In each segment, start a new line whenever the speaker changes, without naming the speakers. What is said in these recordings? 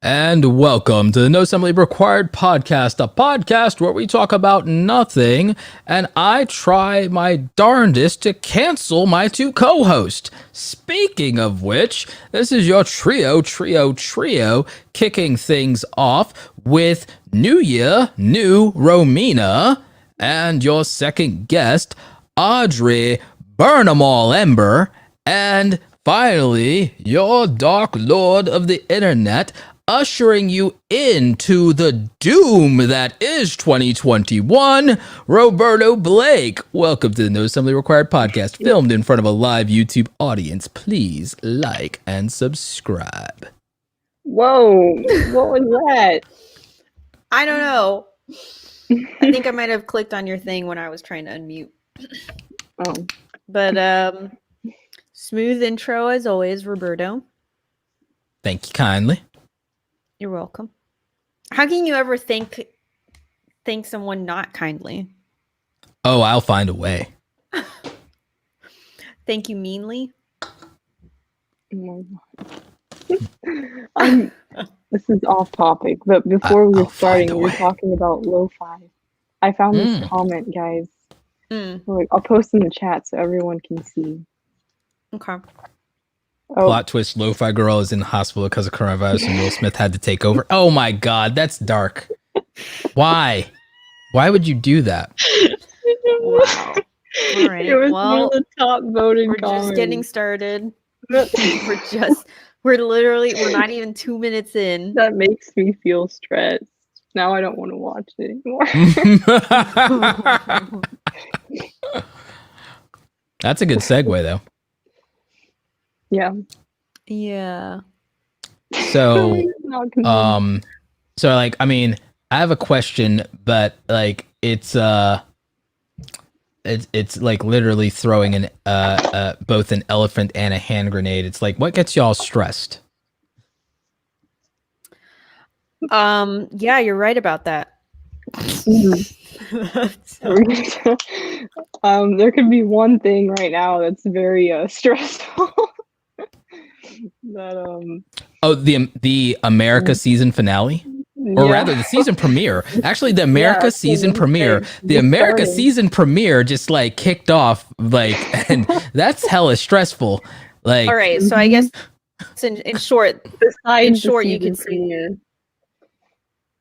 And welcome to the No Assembly Required podcast, a podcast where we talk about nothing, and I try my darndest to cancel my two co-hosts. Speaking of which, this is your trio, kicking things off with New Year, New Romina, and your second guest, Audrey Ember, and finally, your Dark Lord of the Internet, ushering you into the doom that is 2021, Roberto Blake. Welcome to the No Assembly Required podcast, filmed in front of a live YouTube audience. Please like and subscribe.
Whoa, what was that?
I don't know. I think I might have clicked on your thing when I was trying to unmute.
Oh.
But smooth intro as always, Roberto.
Thank you kindly.
You're welcome. How can you ever thank someone not kindly?
Oh, I'll find a way.
Thank you meanly?
Oh my God. This is off topic, but before we were starting, we were talking about lo-fi. I found this comment, guys. I'll post in the chat so everyone can see.
Okay.
Oh.
Plot twist, Lo-Fi Girl is in the hospital because of coronavirus and Will Smith had to take over. Oh my God, that's dark. Why? Why would you do that?
Wow. All right.
It was one of the top voted
we're
comments.
Just getting started. We're not even 2 minutes in.
That makes me feel stressed. Now I don't want to watch it anymore.
That's a good segue though.
Yeah.
Yeah.
So, I have a question, but like it's like literally throwing an both an elephant and a hand grenade. It's like, what gets y'all stressed?
Yeah, you're right about that.
There could be one thing right now that's very stressful.
The America season finale, or rather the season premiere. Actually, the America season premiere. The America season premiere just like kicked off, like, and that's hella stressful. Like,
all right, so I guess in short, you could say.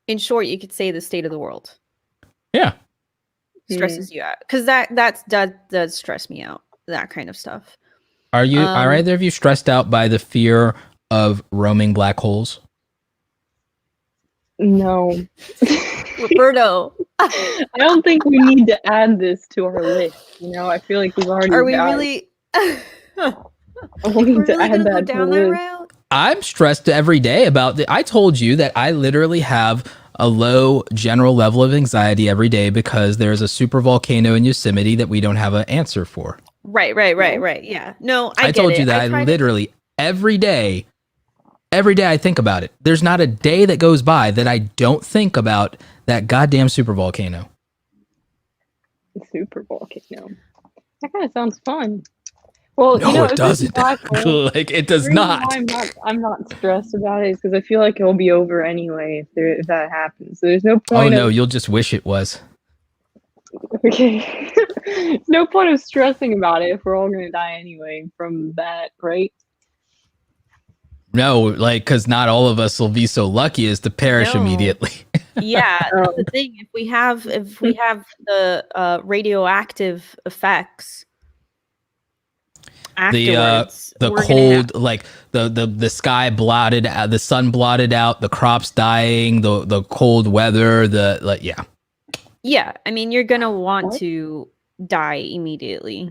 In short, you could say the state of the world.
Yeah,
stresses you out because that does stress me out. That kind of stuff.
Are either of you stressed out by the fear of roaming black holes?
No.
Roberto.
I don't think we need to add this to our list. You know, I feel like we've already.
Are we really?
I need to add that to the list.
I'm stressed every day about I told you that I literally have a low general level of anxiety every day because there's a super volcano in Yosemite that we don't have an answer for.
Right. Yeah. No, I
told you that I literally every day I think about it. There's not a day that goes by that I don't think about that goddamn super volcano.
Super volcano. That kind of sounds fun. Well,
no, it doesn't. Like it does not.
I'm not stressed about it because I feel like it'll be over anyway if that happens. So there's no point.
Oh no, you'll just wish it was.
Okay. There's no point of stressing about it if we're all gonna die anyway from that, right?
No, like because not all of us will be so lucky as to perish immediately.
Yeah, that's the thing. If we have the radioactive effects. Afterwards,
the cold, like the sky blotted out, the sun blotted out, the crops dying, the cold weather,
yeah. I mean, you're gonna want to die immediately.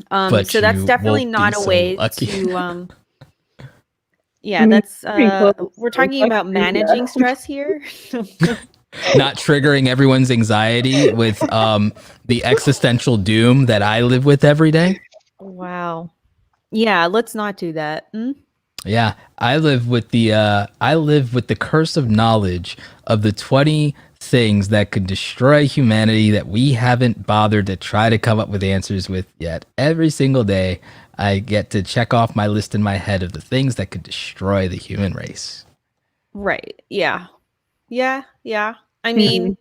But so that's definitely not a way to. Yeah, that's we're talking about managing stress here.
Not triggering everyone's anxiety with the existential doom that I live with every day.
Wow. Yeah, let's not do that.
Yeah, I live with the curse of knowledge of the 20 things that could destroy humanity that we haven't bothered to try to come up with answers with yet. Every single day, I get to check off my list in my head of the things that could destroy the human race.
Right. Yeah. Yeah. Yeah. I mean,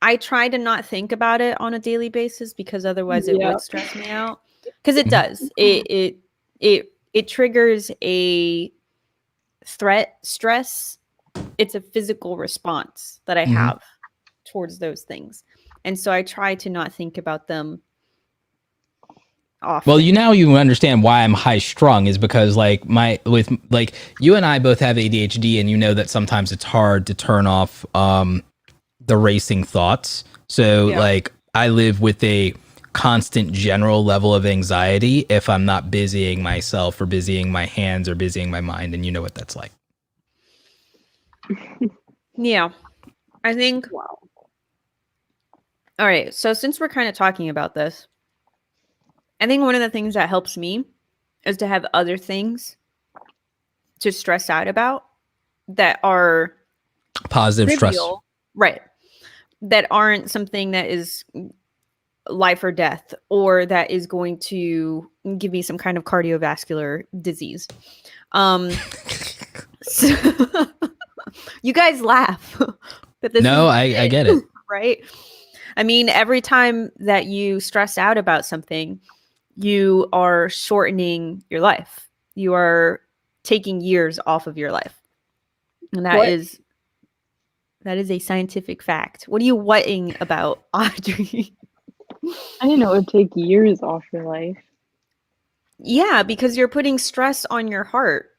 I try to not think about it on a daily basis because otherwise it would stress me out. Because it does. It triggers a threat stress. It's a physical response that I have towards those things. And so I try to not think about them often.
Well, you understand why I'm high strung is because you and I both have ADHD, and you know that sometimes it's hard to turn off the racing thoughts. So like I live with a constant general level of anxiety if I'm not busying myself or busying my hands or busying my mind, and you know what that's like.
Yeah. I think All right, so since we're kind of talking about this, I think one of the things that helps me is to have other things to stress out about that are
positive
trivial,
stress.
Right. That aren't something that is life or death, or that is going to give me some kind of cardiovascular disease. So you guys laugh. But
no, I get it.
Right? I mean, every time that you stress out about something, you are shortening your life. You are taking years off of your life. And that is a scientific fact. What are you whatting about, Audrey?
I didn't know it would take years off your life.
Yeah, because you're putting stress on your heart.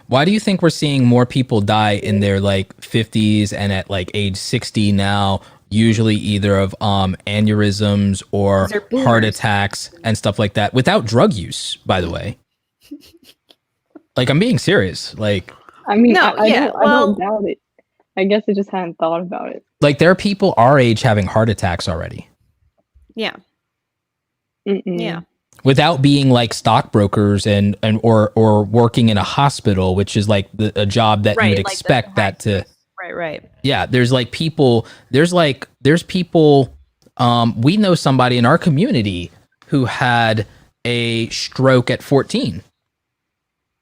Why do you think we're seeing more people die in their like 50s and at like age 60 now? Usually either of aneurysms or heart attacks and stuff like that without drug use, by the way. Like, I'm being serious. Like,
I mean, I don't doubt it. I guess I just hadn't thought about it.
Like, there are people our age having heart attacks already.
Yeah.
Yeah.
Without being like stockbrokers or working in a hospital, which is like a job that you'd expect that to.
Right.
Yeah, there's people, we know somebody in our community who had a stroke at 14.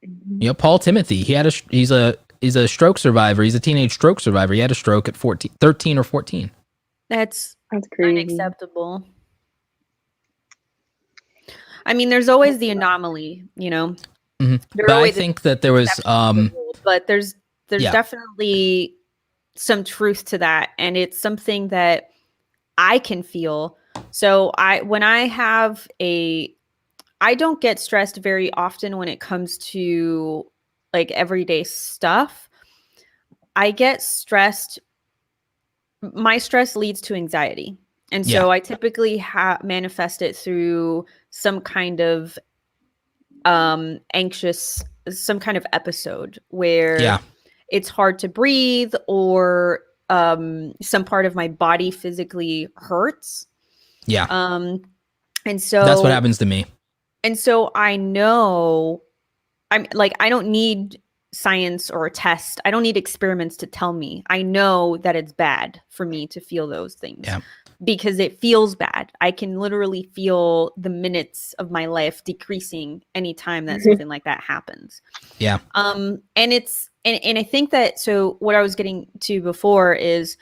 You know, Paul Timothy, he's a stroke survivor. He's a teenage stroke survivor. He had a stroke at 13 or 14.
That's
crazy.
Unacceptable. I mean, there's always the anomaly, you know.
But I think that there was
but there's definitely some truth to that, and it's something that I can feel. So I don't get stressed very often when it comes to like everyday stuff. I get stressed. My stress leads to anxiety. And so I typically manifest it through some kind of anxious, some kind of episode where it's hard to breathe, or some part of my body physically hurts.
Yeah.
And so
that's what happens to me.
And so I know, I don't need science or a test. I don't need experiments to tell me. I know that it's bad for me to feel those things.
Yeah. Because
it feels bad. I can literally feel the minutes of my life decreasing anytime that something like that happens.
Yeah.
And I think that, so what I was getting to before is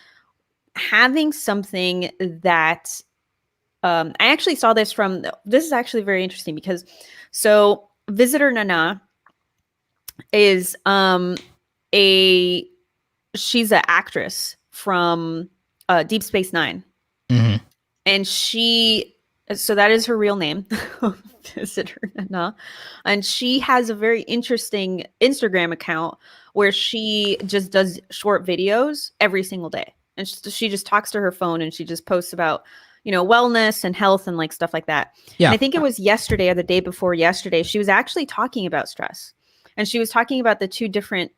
having something that, I actually saw this this is actually very interesting because, so Visitor Nana is, she's an actress from Deep Space Nine.
Mm-hmm.
And so that is her real name, Visitor Nana. And she has a very interesting Instagram account where she just does short videos every single day. And she just talks to her phone, and she just posts about, you know, wellness and health and like stuff like that. Yeah. And I think it was yesterday or the day before yesterday, she was actually talking about stress. And she was talking about the two different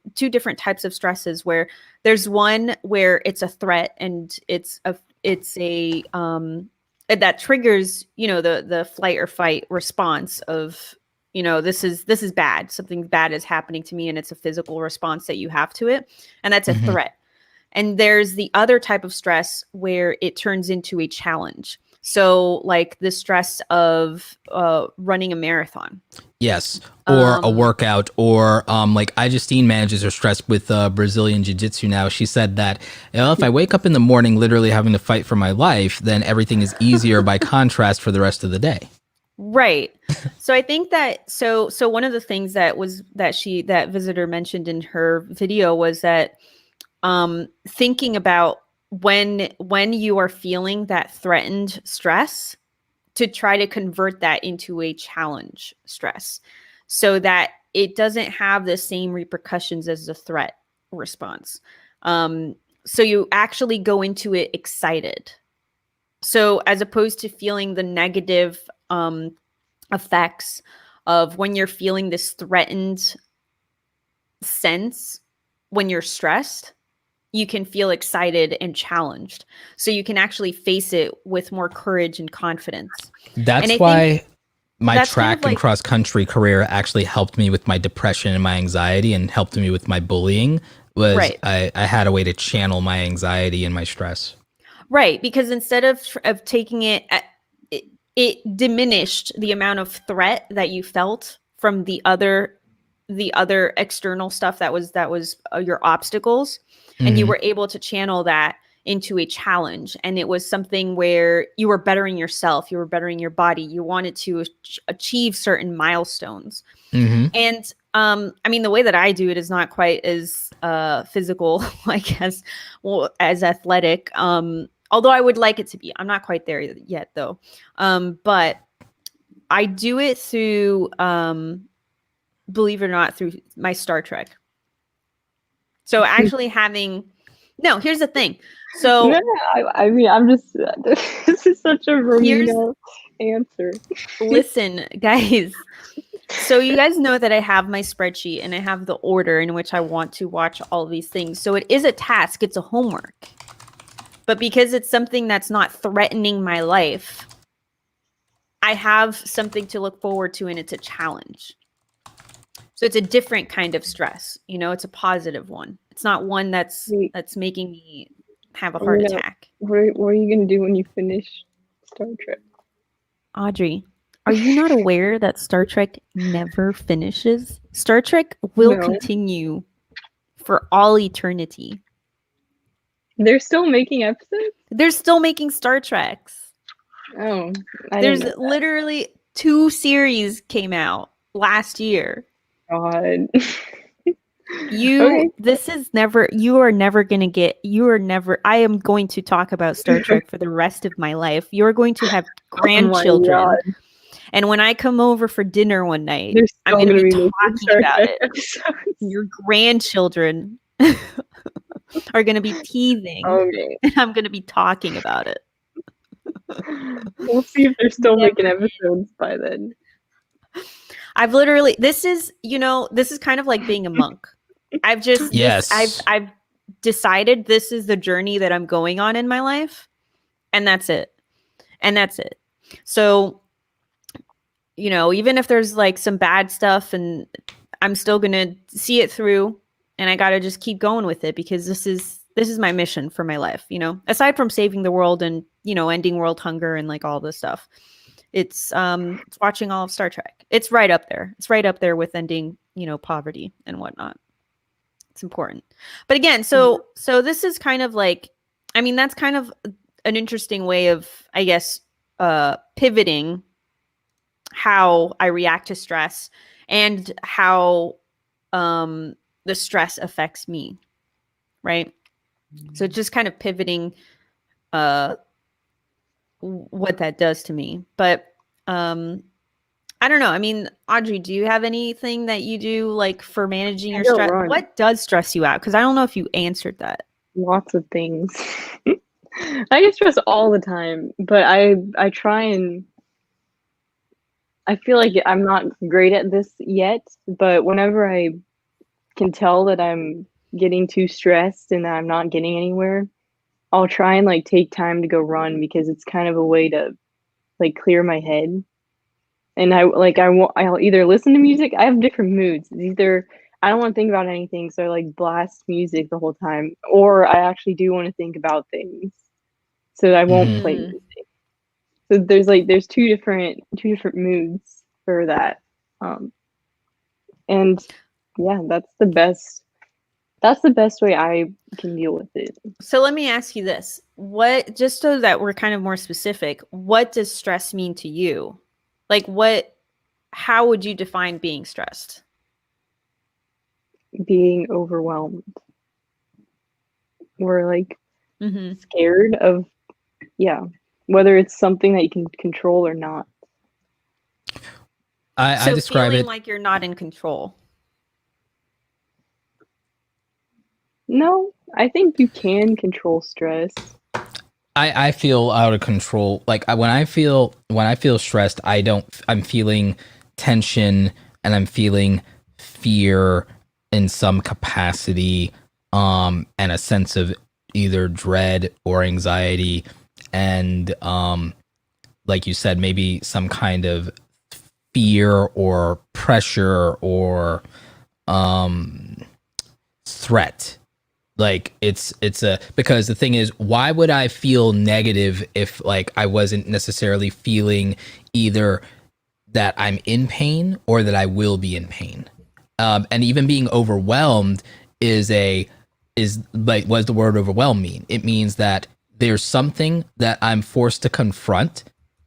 types of stresses, where there's one where it's a threat and it's a that triggers, you know, the flight or fight response of, you know, this is bad. Something bad is happening to me, and it's a physical response that you have to it. And that's a threat. And there's the other type of stress where it turns into a challenge. So like the stress of running a marathon.
Yes. Or a workout, or like Justine manages her stress with Brazilian Jiu-Jitsu now. She said that, if I wake up in the morning literally having to fight for my life, then everything is easier by contrast for the rest of the day.
Right. So I think that so one of the things that visitor mentioned in her video was that thinking about when you are feeling that threatened stress, to try to convert that into a challenge stress so that it doesn't have the same repercussions as the threat response. So you actually go into it excited. So as opposed to feeling the negative effects of when you're feeling this threatened sense, when you're stressed, you can feel excited and challenged. So you can actually face it with more courage and confidence.
That's why my track and cross country career actually helped me with my depression and my anxiety, and helped me with my bullying. Was I had a way to channel my anxiety and my stress. Right.
Because instead of taking it, it diminished the amount of threat that you felt from the other external stuff that was your obstacles. And you were able to channel that into a challenge. And it was something where you were bettering yourself, you were bettering your body, you wanted to achieve certain milestones. And I mean, the way that I do it is not quite as physical, like as athletic. Although I would like it to be. I'm not quite there yet, though. But I do it through, believe it or not, through my Star Trek. So actually here's the thing. So
I mean, I'm just, this is such a Romina answer.
Listen, guys. So you guys know that I have my spreadsheet and I have the order in which I want to watch all these things. So it is a task. It's a homework. But because it's something that's not threatening my life, I have something to look forward to, and it's a challenge. So it's a different kind of stress. It's a positive one. It's not one that's making me have a heart attack.
What are you going to do when you finish Star Trek?
Audrey, are you not aware that Star Trek never finishes? Star Trek will continue for all eternity.
They're still making episodes?
They're still making Star Treks.
Oh.
There's literally 2 series came out last year.
God.
I am going to talk about Star Trek for the rest of my life. You're going to have grandchildren. Oh, and when I come over for dinner one night, I'm going to be talking about it. Your grandchildren are going to be teething.
Okay.
And I'm going to be talking about it.
We'll see if they're still making episodes by then.
I've literally, this is kind of like being a monk. I've decided this is the journey that I'm going on in my life, and that's it. So, even if there's like some bad stuff, and I'm still going to see it through, and I got to just keep going with it, because this is my mission for my life, aside from saving the world and, ending world hunger and like all this stuff. It's watching all of Star Trek. It's right up there. It's right up there with ending, poverty and whatnot. It's important. But again, so this is kind of like, I mean, that's kind of an interesting way of, I guess, pivoting how I react to stress and how the stress affects me. Right. So just kind of pivoting what that does to me. But I don't know. I mean, Audrey, do you have anything that you do like for managing your stress? What does stress you out? Because I don't know if you answered that.
Lots of things. I get stressed all the time, but I try, and I feel like I'm not great at this yet, but whenever I can tell that I'm getting too stressed and that I'm not getting anywhere, I'll try and like take time to go run, because it's kind of a way to like clear my head. And I'll either listen to music. I have different moods. It's either I don't want to think about anything, so I like blast music the whole time, or I actually do want to think about things, so I won't play music. So there's two different moods for that. And yeah, that's the best way I can deal with it.
So let me ask you this. What, just so that we're kind of more specific, what does stress mean to you? Like how would you define being stressed?
Being overwhelmed. Or like scared of, whether it's something that you can control or not.
I describe it
like you're not in control.
No, I think you can control stress.
I feel out of control. Like when I feel stressed, I'm feeling tension and I'm feeling fear in some capacity, and a sense of either dread or anxiety, and like you said, maybe some kind of fear or pressure or threat. Like it's because the thing is, why would I feel negative if like I wasn't necessarily feeling either that I'm in pain or that I will be in pain? And even being overwhelmed is like, what does the word overwhelm mean? It means that there's something that I'm forced to confront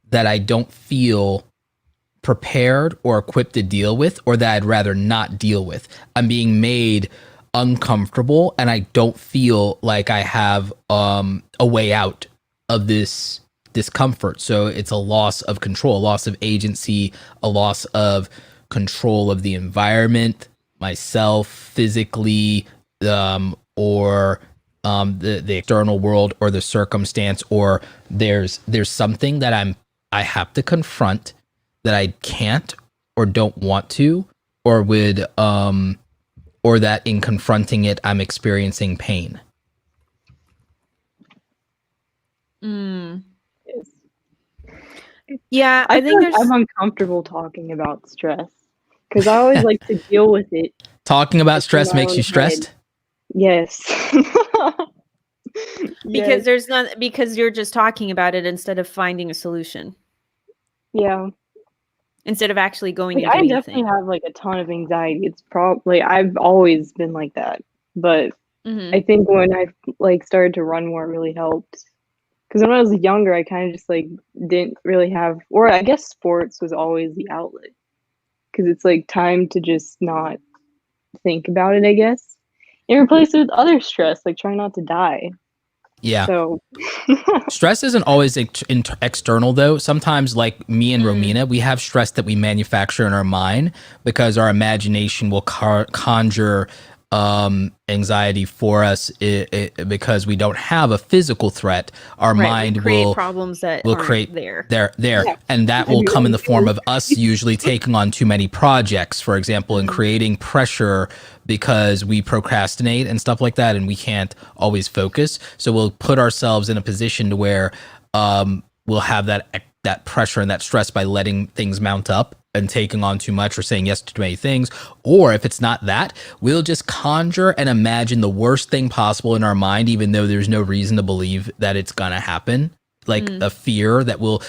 that I don't feel prepared or equipped to deal with, or that I'd rather not deal with. I'm being made uncomfortable and I don't feel like I have a way out of this discomfort. So it's a loss of control, a loss of agency, a loss of control of the environment, myself physically, or the external world or the circumstance, or there's something that I have to confront that I can't or don't want to, or would or that in confronting it, I'm experiencing pain.
Yeah, I think
I'm uncomfortable talking about stress because I always like to deal with it.
Talking about stress makes you stressed?
Yes.
Because you're just talking about it instead of finding a solution.
Yeah.
Instead of actually going and
I
doing
definitely have like a ton of anxiety. It's probably I've always been like that, but I think when I like started to run more, it really helped. Because when I was younger, I kind of just like didn't really have, or I guess sports was always the outlet. Because it's like time to just not think about it, I guess, and replace it with other stress, like trying not to die.
Yeah.
So
stress isn't always external though. Sometimes like me and Romina, we have stress that we manufacture in our mind because our imagination will conjure anxiety for us because we don't have a physical threat. Our mind will
problems that
will create
there.
Yeah. And that will come in the form of us usually taking on too many projects, for example, and creating pressure because we procrastinate and stuff like that, and we can't always focus. So we'll put ourselves in a position to where we'll have that pressure and that stress by letting things mount up and taking on too much or saying yes to too many things. Or if it's not that, we'll just conjure and imagine the worst thing possible in our mind, even though there's no reason to believe that it's gonna happen. Like a fear that we'll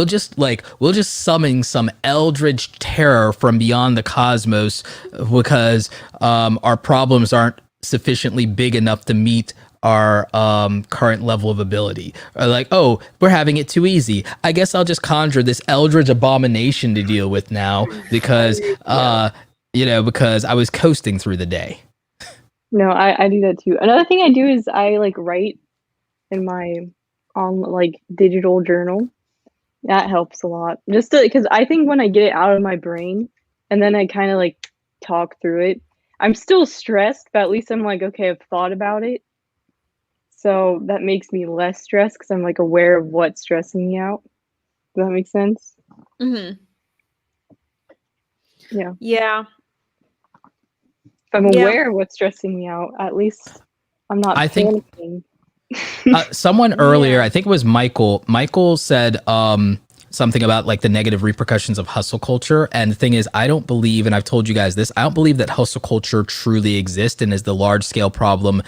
just summon some eldritch terror from beyond the cosmos because our problems aren't sufficiently big enough to meet our current level of ability. Or like, oh, we're having it too easy. I guess I'll just conjure this eldritch abomination to deal with now because because I was coasting through the day.
No, I do that too. Another thing I do is I like write in my like digital journal. That helps a lot. Just because I think when I get it out of my brain and then I kind of like talk through it, I'm still stressed, but at least I'm like, okay, I've thought about it. So that makes me less stressed because I'm like aware of what's stressing me out. Does that make sense?
Mm-hmm.
Yeah.
Yeah.
If I'm aware of what's stressing me out, at least I'm not panicking.
Someone earlier, I think it was Michael said something about like the negative repercussions of hustle culture. And the thing is, I don't believe, and I've told you guys this, I don't believe that hustle culture truly exists and is the large scale problem.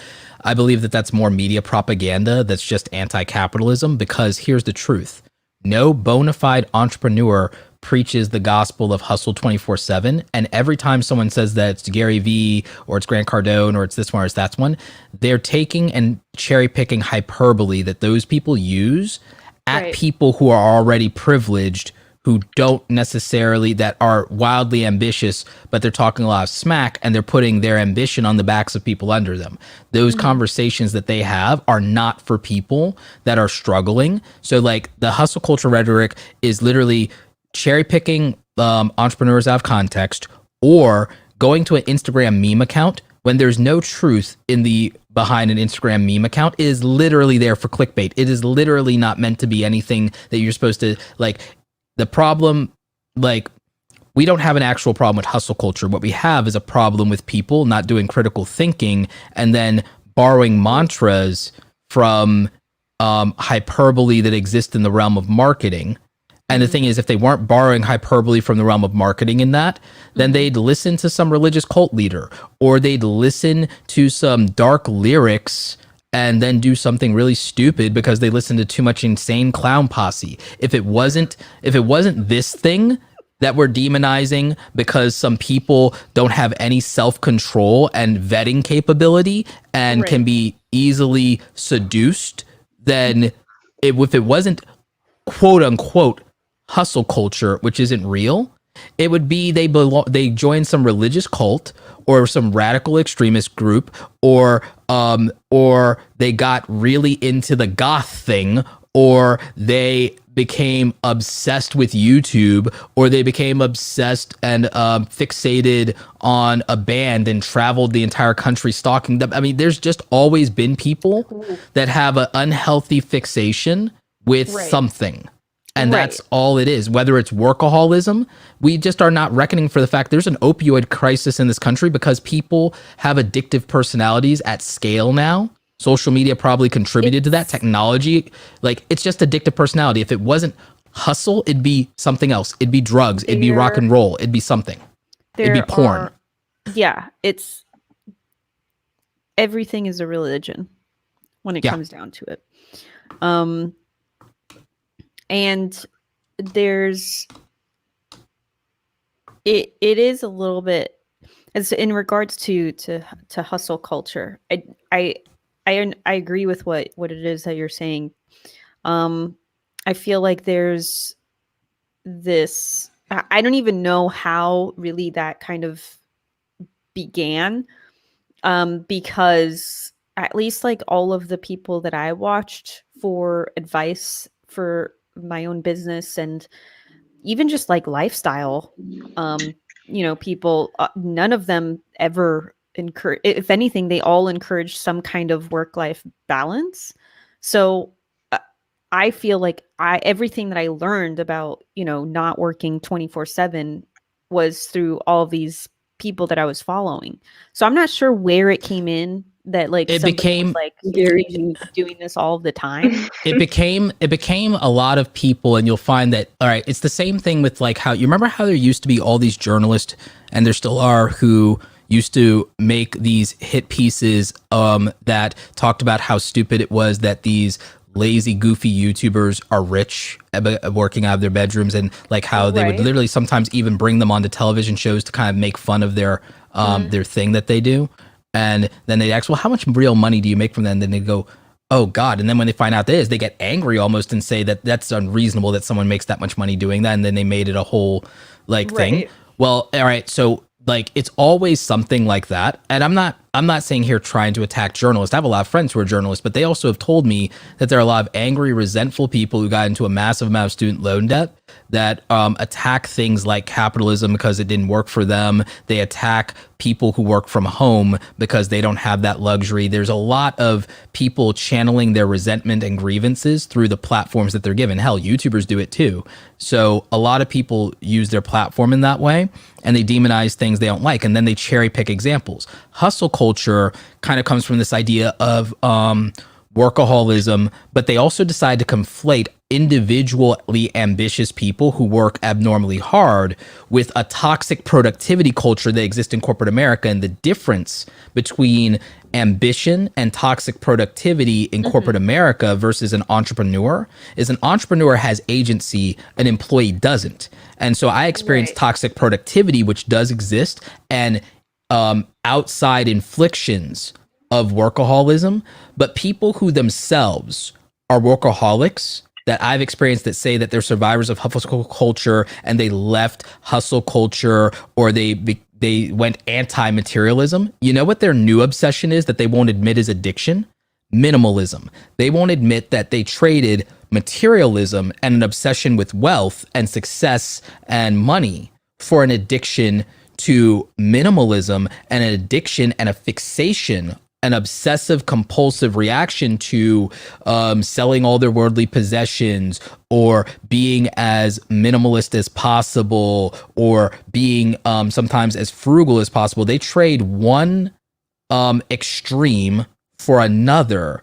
I believe that that's more media propaganda that's just anti-capitalism, because here's the truth. no bona fide entrepreneur preaches the gospel of hustle 24/7. And every time someone says that it's Gary Vee or it's Grant Cardone or it's this one or it's that one, they're taking and cherry picking hyperbole that those people use at people who are already privileged, who don't necessarily, that are wildly ambitious, but they're talking a lot of smack and they're putting their ambition on the backs of people under them. Those conversations that they have are not for people that are struggling. So like the hustle culture rhetoric is literally cherry picking entrepreneurs out of context, or going to an Instagram meme account when there's no truth in the behind an Instagram meme account. It is literally there for clickbait. It is literally not meant to be anything that you're supposed to like. The problem, like, we don't have an actual problem with hustle culture. What we have is a problem with people not doing critical thinking and then borrowing mantras from hyperbole that exist in the realm of marketing. And the thing is, if they weren't borrowing hyperbole from the realm of marketing in that, then they'd listen to some religious cult leader, or they'd listen to some dark lyrics and then do something really stupid because they listened to too much insane clown posse. If it wasn't this thing that we're demonizing because some people don't have any self-control and vetting capability and can be easily seduced, then if it wasn't quote unquote hustle culture, which isn't real, it would be they joined some religious cult or some radical extremist group, or they got really into the goth thing, or they became obsessed with YouTube, or they became obsessed and fixated on a band and traveled the entire country stalking them. I mean, there's just always been people that have an unhealthy fixation with something. And that's all it is. Whether it's workaholism, we just are not reckoning for the fact there's an opioid crisis in this country because people have addictive personalities at scale now. Social media probably contributed to that. Technology, like, it's just addictive personality. If it wasn't hustle, it'd be something else. It'd be drugs. It'd be rock and roll. It'd be something. It'd be porn.
It's everything is a religion when it comes down to it. And there's it is a little bit, as in regards to hustle culture. I agree with what it is that you're saying. I feel like there's this, I don't even know how really that kind of began, because at least like all of the people that I watched for advice for my own business and even just like lifestyle, people, none of them ever encourage, if anything, they all encourage some kind of work-life balance. So I feel like everything that I learned about, not working 24/7 was through all these people that I was following. So I'm not sure where it came in that like
it became
like Gary doing this all the time.
It became a lot of people, and you'll find that, all right, it's the same thing with like how you remember how there used to be all these journalists, and there still are, who used to make these hit pieces that talked about how stupid it was that these lazy, goofy YouTubers are rich, working out of their bedrooms, and like how they would literally sometimes even bring them onto television shows to kind of make fun of their thing that they do. And then they ask, well, how much real money do you make from that? And then they go, oh God. And then when they find out this, they get angry almost and say that that's unreasonable that someone makes that much money doing that. And then they made it a whole thing. Well, all right. So like, it's always something like that. And I'm not saying here trying to attack journalists. I have a lot of friends who are journalists, but they also have told me that there are a lot of angry, resentful people who got into a massive amount of student loan debt that attack things like capitalism because it didn't work for them. They attack people who work from home because they don't have that luxury. There's a lot of people channeling their resentment and grievances through the platforms that they're given. Hell, YouTubers do it too. So a lot of people use their platform in that way, and they demonize things they don't like, and then they cherry pick examples. Hustle culture kind of comes from this idea of workaholism, but they also decide to conflate individually ambitious people who work abnormally hard with a toxic productivity culture that exists in corporate America. And the difference between ambition and toxic productivity in corporate America versus an entrepreneur is an entrepreneur has agency, an employee doesn't. And so I experienced toxic productivity, which does exist, and outside inflictions of workaholism, but people who themselves are workaholics that I've experienced that say that they're survivors of hustle culture and they left hustle culture, or they went anti-materialism. You know what their new obsession is that they won't admit is addiction? Minimalism. They won't admit that they traded materialism and an obsession with wealth and success and money for an addiction to minimalism and an addiction and a fixation, an obsessive compulsive reaction to selling all their worldly possessions, or being as minimalist as possible, or being sometimes as frugal as possible. They trade one extreme for another.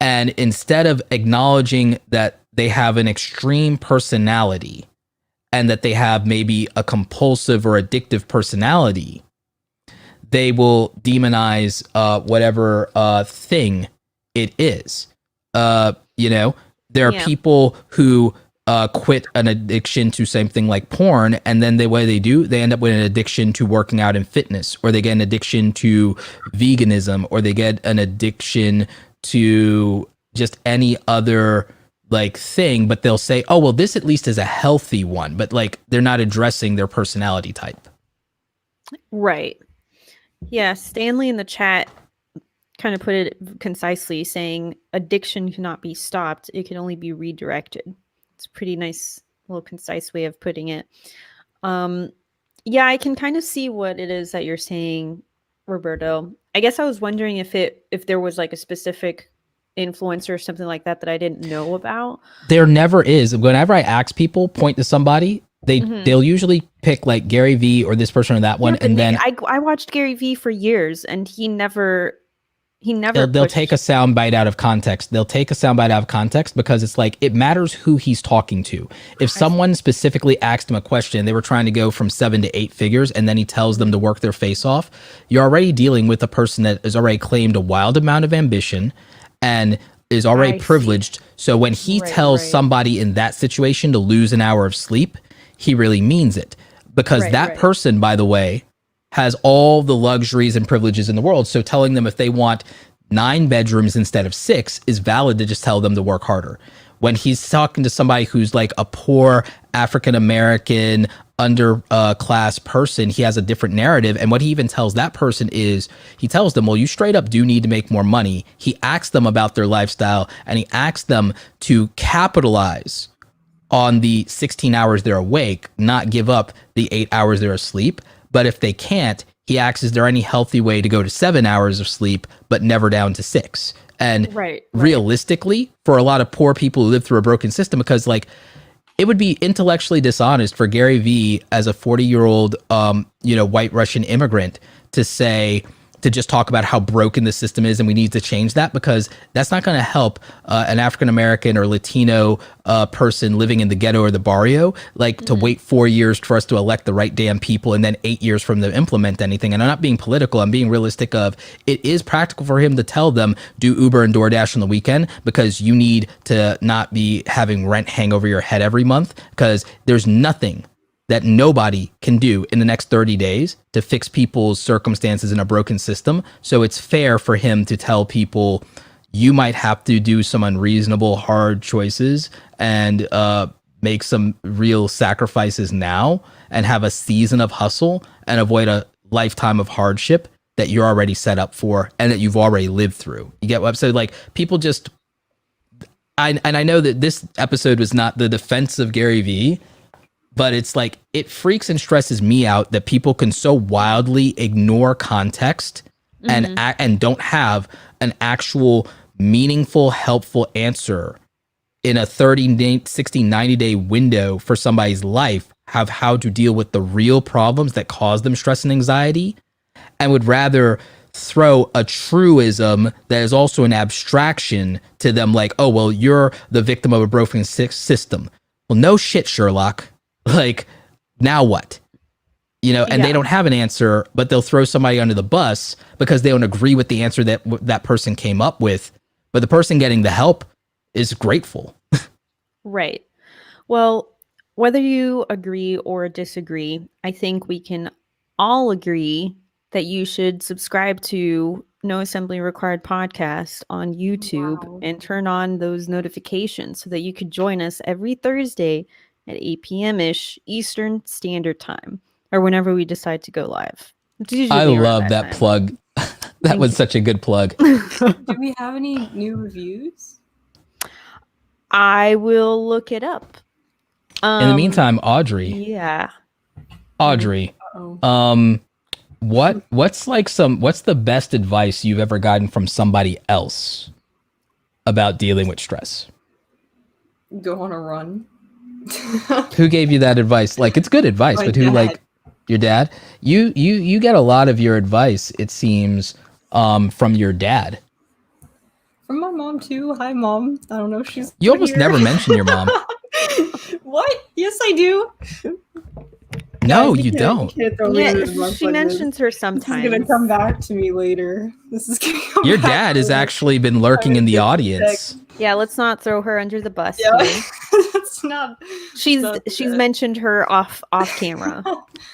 And instead of acknowledging that they have an extreme personality and that they have maybe a compulsive or addictive personality, they will demonize whatever thing it is. There are people who quit an addiction to something like porn, and then the way they end up with an addiction to working out and fitness, or they get an addiction to veganism, or they get an addiction to just any other like thing, but they'll say, oh, well, this at least is a healthy one, but like they're not addressing their personality type.
Right. Yeah, Stanley in the chat kind of put it concisely, saying addiction cannot be stopped. It can only be redirected. It's a pretty nice little concise way of putting it. Yeah, I can kind of see what it is that you're saying, Roberto. I guess I was wondering if there was like a specific influencer or something like that I didn't know about.
There never is. Whenever I ask people, point to somebody, they'll usually pick like Gary Vee or this person or that one, and then
I watched Gary Vee for years, and he never.
They'll take a sound bite out of context. They'll take a sound bite out of context because it's like it matters who he's talking to. If someone specifically asked him a question, they were trying to go from 7 to 8 figures, and then he tells them to work their face off. You're already dealing with a person that has already claimed a wild amount of ambition and is already privileged. So when he tells somebody in that situation to lose an hour of sleep, he really means it, because that person, by the way, has all the luxuries and privileges in the world. So telling them if they want 9 bedrooms instead of 6 is valid to just tell them to work harder. When he's talking to somebody who's like a poor African-American underclass person, he has a different narrative. And what he even tells that person is, he tells them, well, you straight up do need to make more money. He asks them about their lifestyle, and he asks them to capitalize on the 16 hours they're awake, not give up the 8 hours they're asleep. But if they can't, he asks, is there any healthy way to go to 7 hours of sleep, but never down to 6? And realistically, for a lot of poor people who live through a broken system, because like it would be intellectually dishonest for Gary Vee as a 40-year-old, white Russian immigrant to just talk about how broken the system is and we need to change that, because that's not going to help an African-American or Latino person living in the ghetto or the barrio, to wait 4 years for us to elect the right damn people and then 8 years from them to implement anything. And I'm not being political. I'm being realistic of it is practical for him to tell them do Uber and DoorDash on the weekend because you need to not be having rent hang over your head every month, because there's nothing that nobody can do in the next 30 days to fix people's circumstances in a broken system. So it's fair for him to tell people, you might have to do some unreasonable, hard choices and make some real sacrifices now and have a season of hustle and avoid a lifetime of hardship that you're already set up for and that you've already lived through. You get what I'm saying? Like, people just, I know that this episode was not the defense of Gary Vee, but it's like, it freaks and stresses me out that people can so wildly ignore context and don't have an actual meaningful, helpful answer in a 30, 60, 90-day window for somebody's life, have how to deal with the real problems that cause them stress and anxiety, and would rather throw a truism that is also an abstraction to them, like, oh, well, you're the victim of a broken system. Well, no shit, Sherlock. Like, now what? You know, and they don't have an answer, but they'll throw somebody under the bus because they don't agree with the answer that that person came up with. But the person getting the help is grateful.
Right. Well, whether you agree or disagree, I think we can all agree that you should subscribe to No Assembly Required podcast on YouTube and turn on those notifications so that you could join us every Thursday at 8 p.m.-ish Eastern Standard Time, or whenever we decide to go live.
I love that plug. That was such a good plug.
Do we have any new reviews?
I will look it up.
In the meantime, Audrey.
Yeah.
Audrey. What's the best advice you've ever gotten from somebody else about dealing with stress?
Go on a run.
Who gave you that advice? Like, it's good advice, but who,
dad.
like, your dad? You get a lot of your advice, it seems, from your dad.
From my mom too. Hi, Mom. I don't know if she's.
You almost never mention your mom.
What? Yes, I do.
No,
Guys,
you don't.
Yeah, she mentions her sometimes.
This is gonna come back to me later. This is gonna come
Your
back
dad has
later.
actually been lurking in the audience.
Yeah, let's not throw her under the bus.
Yeah,
Here.
that's not.
She's
not good.
mentioned her off camera.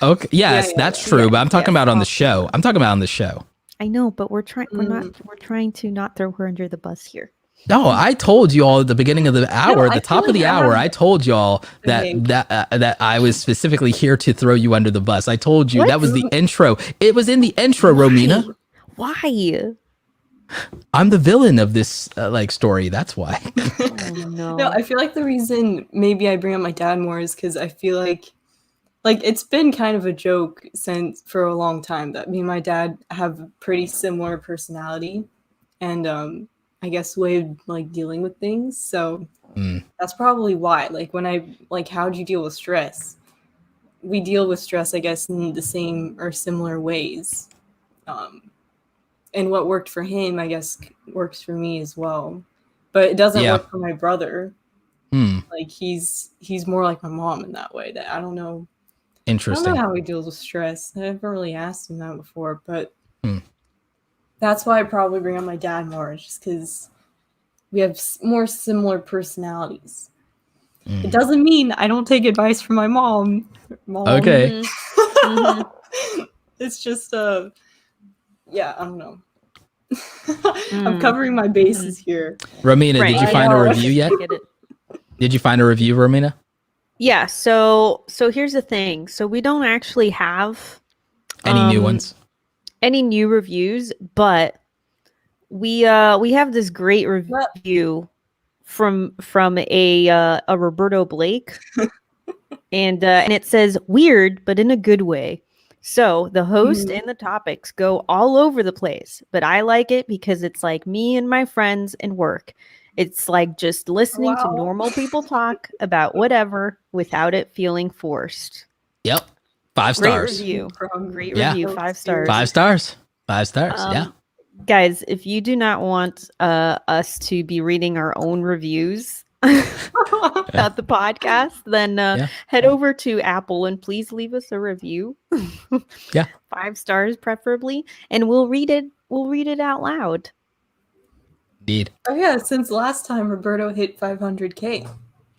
Okay, yes,
Yeah,
that's true, but I'm talking about on the show. I'm talking about on the show.
I know, but we're trying to not throw her under the bus here.
No, I told you all at the beginning of the hour, at the top of the hour, I told y'all that I was specifically here to throw you under the bus. I told you that was the intro. It was in the intro, Romina.
Why?
I'm the villain of this story. That's why.
Oh, no.
No, I feel like the reason maybe I bring up my dad more is because I feel like it's been kind of a joke for a long time that me and my dad have a pretty similar personality and I guess way of like dealing with things. So that's probably why. Like when how do you deal with stress? We deal with stress, I guess, in the same or similar ways. And what worked for him, I guess, works for me as well. But it doesn't work for my brother. Like he's more like my mom in that way. That I don't know.
Interesting.
I don't know how he deals with stress. I haven't really asked him that before, but that's why I probably bring up my dad more, just because we have more similar personalities. It doesn't mean I don't take advice from my mom.
Okay.
It's just yeah, I don't know. I'm covering my bases here.
Romina, did you find a review yet? Did you find a review, Romina?
Yeah, so here's the thing. So we don't actually have
any new ones.
Any new reviews, but we have this great review from a Roberto Blake, and it says weird, but in a good way. So the host and the topics go all over the place, but I like it because it's like me and my friends and work. It's like just listening to normal people talk about whatever without it feeling forced.
Yep. 5 stars.
Great review. Great review. 5 stars.
5 stars. 5 stars. Yeah.
Guys, if you do not want us to be reading our own reviews about the podcast, then head over to Apple and please leave us a review. 5 stars preferably, and we'll read it. We'll read it out loud.
Indeed.
Oh yeah, since last time Roberto hit 500K.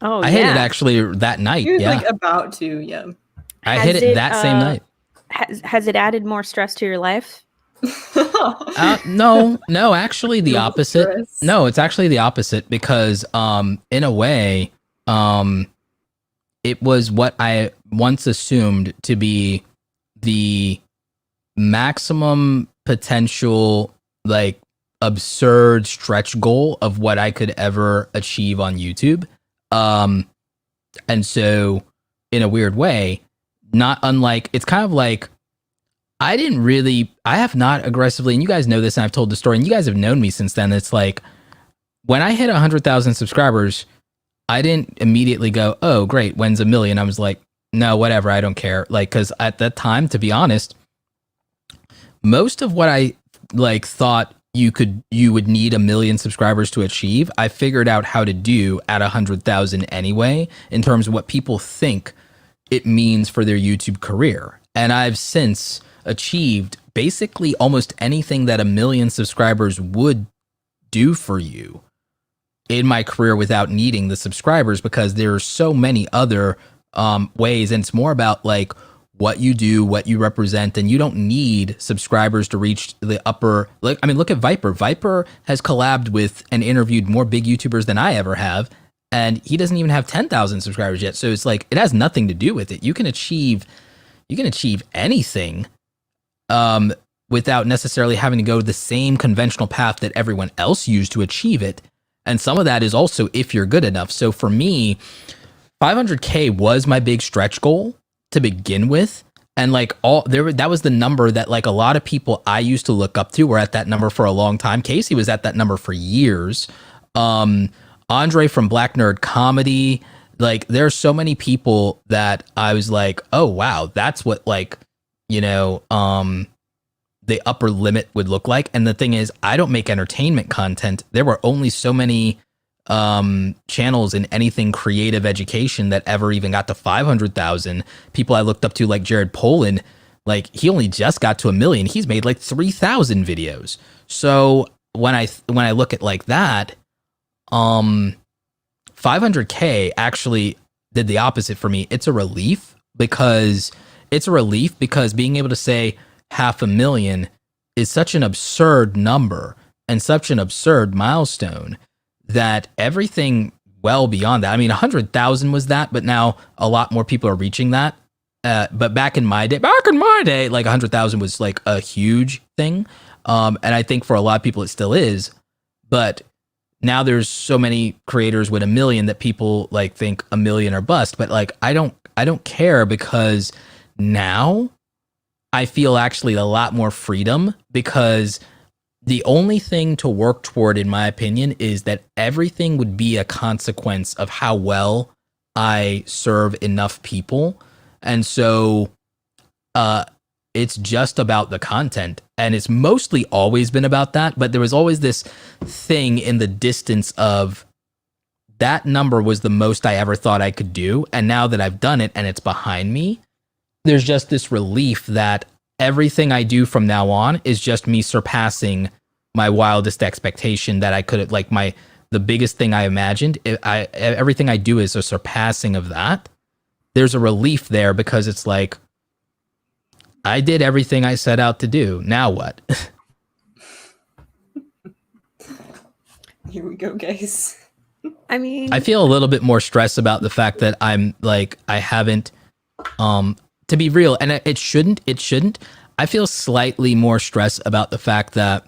Oh,
I hit it actually that night.
He was like about to, yeah.
I hit it that same night.
Has it added more stress to your life?
No, actually the opposite. Stress. No, it's actually the opposite because in a way, it was what I once assumed to be the maximum potential, like, absurd stretch goal of what I could ever achieve on YouTube. And so in a weird way, not unlike, it's kind of like, I have not aggressively, and you guys know this, and I've told the story, and you guys have known me since then. It's like, when I hit 100,000 subscribers, I didn't immediately go, oh, great, when's a million? I was like, no, whatever, I don't care. Like, because at that time, to be honest, most of what I like thought you would need 1 million subscribers to achieve, I figured out how to do at 100,000 anyway, in terms of what people think it means for their YouTube career. And I've since achieved basically almost anything that 1 million subscribers would do for you in my career without needing the subscribers, because there are so many other ways. And it's more about like what you do, what you represent, and you don't need subscribers to reach the upper, like, I mean, look at Viper. Viper has collabed with and interviewed more big YouTubers than I ever have, and he doesn't even have 10,000 subscribers yet. So it's like, it has nothing to do with it. You can achieve anything without necessarily having to go the same conventional path that everyone else used to achieve it. And some of that is also if you're good enough. So for me, 500K was my big stretch goal to begin with. And like that was the number that like a lot of people I used to look up to were at that number for a long time. Casey was at that number for years. Andre from Black Nerd Comedy, like there are so many people that I was like, oh wow, that's what like, you know, the upper limit would look like. And the thing is, I don't make entertainment content. There were only so many channels in anything creative education that ever even got to 500,000. People I looked up to, like Jared Polin, like he only just got to 1 million. He's made like 3,000 videos. So when I look at like that, 500K actually did the opposite for me. It's a relief because being able to say 500,000 is such an absurd number and such an absurd milestone that everything well beyond that. I mean, 100,000 was that, but now a lot more people are reaching that. But back in my day, like 100,000 was like a huge thing. And I think for a lot of people it still is. But now there's so many creators with 1 million that people like think 1 million are bust. But like I don't care, because now I feel actually a lot more freedom, because the only thing to work toward, in my opinion, is that everything would be a consequence of how well I serve enough people. And so it's just about the content. And it's mostly always been about that. But there was always this thing in the distance of that number was the most I ever thought I could do. And now that I've done it and it's behind me, there's just this relief that everything I do from now on is just me surpassing my wildest expectation that I could have, like the biggest thing I imagined. Everything I do is a surpassing of that. There's a relief there, because it's like, I did everything I set out to do. Now what?
Here we go, guys.
I mean,
I feel a little bit more stress about the fact that I'm like, I haven't, to be real, and it shouldn't. I feel slightly more stress about the fact that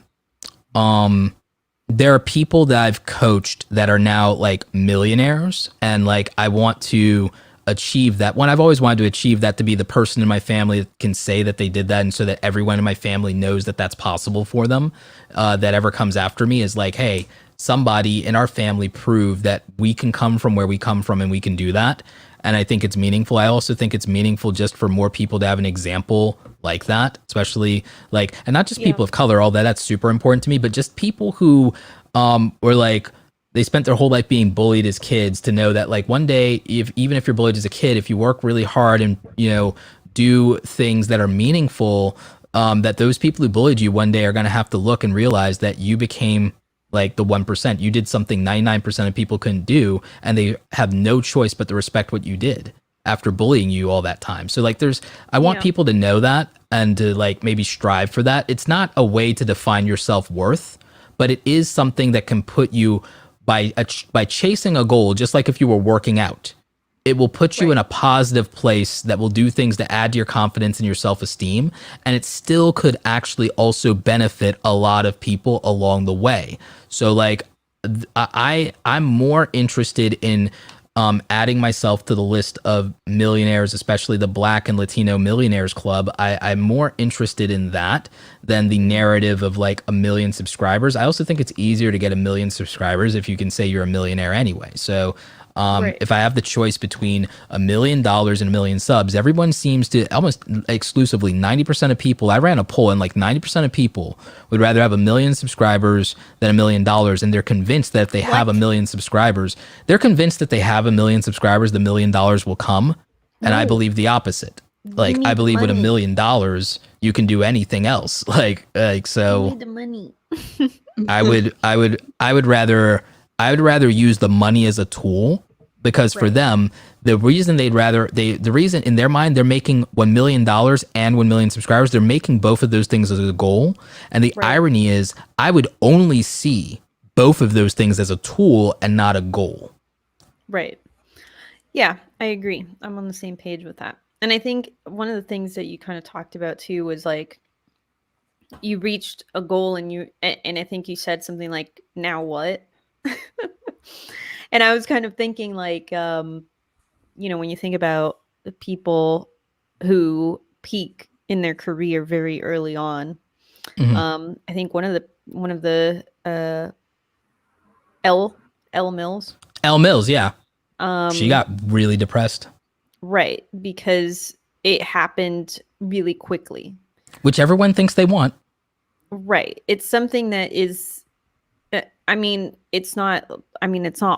there are people that I've coached that are now like millionaires, and like I want to achieve that. I've always wanted to achieve that, to be the person in my family that can say that they did that, and so that everyone in my family knows that that's possible for them, that ever comes after me is like, hey, somebody in our family proved that we can come from where we come from and we can do that. And I think it's meaningful. I also think it's meaningful just for more people to have an example like that, especially like, and not just people of color, all that's super important to me, but just people who were like, they spent their whole life being bullied as kids, to know that like one day, even if you're bullied as a kid, if you work really hard and, you know, do things that are meaningful, that those people who bullied you one day are going to have to look and realize that you became like the 1%. You did something 99% of people couldn't do, and they have no choice but to respect what you did after bullying you all that time. So like I want people to know that, and to like maybe strive for that. It's not a way to define your self-worth, but it is something that can put you by chasing a goal, just like if you were working out. It will put you in a positive place that will do things to add to your confidence and your self-esteem. And it still could actually also benefit a lot of people along the way. So like I'm more interested in adding myself to the list of millionaires, especially the Black and Latino Millionaires Club. I'm more interested in that than the narrative of like 1 million subscribers. I also think it's easier to get 1 million subscribers if you can say you're a millionaire anyway. So
Right.
If I have the choice between $1 million and 1 million subs, everyone seems to almost exclusively 90% of people. I ran a poll and like 90% of people would rather have 1 million subscribers than $1 million. And they're convinced that if they have 1 million subscribers, they're convinced that they have 1 million subscribers, the $1 million will come. And I believe the opposite. Like, I believe with $1 million, you can do anything else. Like so.
You need the money.
I would rather use the money as a tool, because for them, the reason the reason in their mind they're making $1 million and 1 million subscribers, they're making both of those things as a goal. And the irony is, I would only see both of those things as a tool and not a goal.
Right. Yeah, I agree. I'm on the same page with that. And I think one of the things that you kind of talked about too was like, you reached a goal and I think you said something like, now what? And I was kind of thinking like, when you think about the people who peak in their career very early on, I think one of the Elle Mills,
yeah. She got really depressed.
Right, because it happened really quickly.
Which everyone thinks they want.
Right. It's something that is, it's not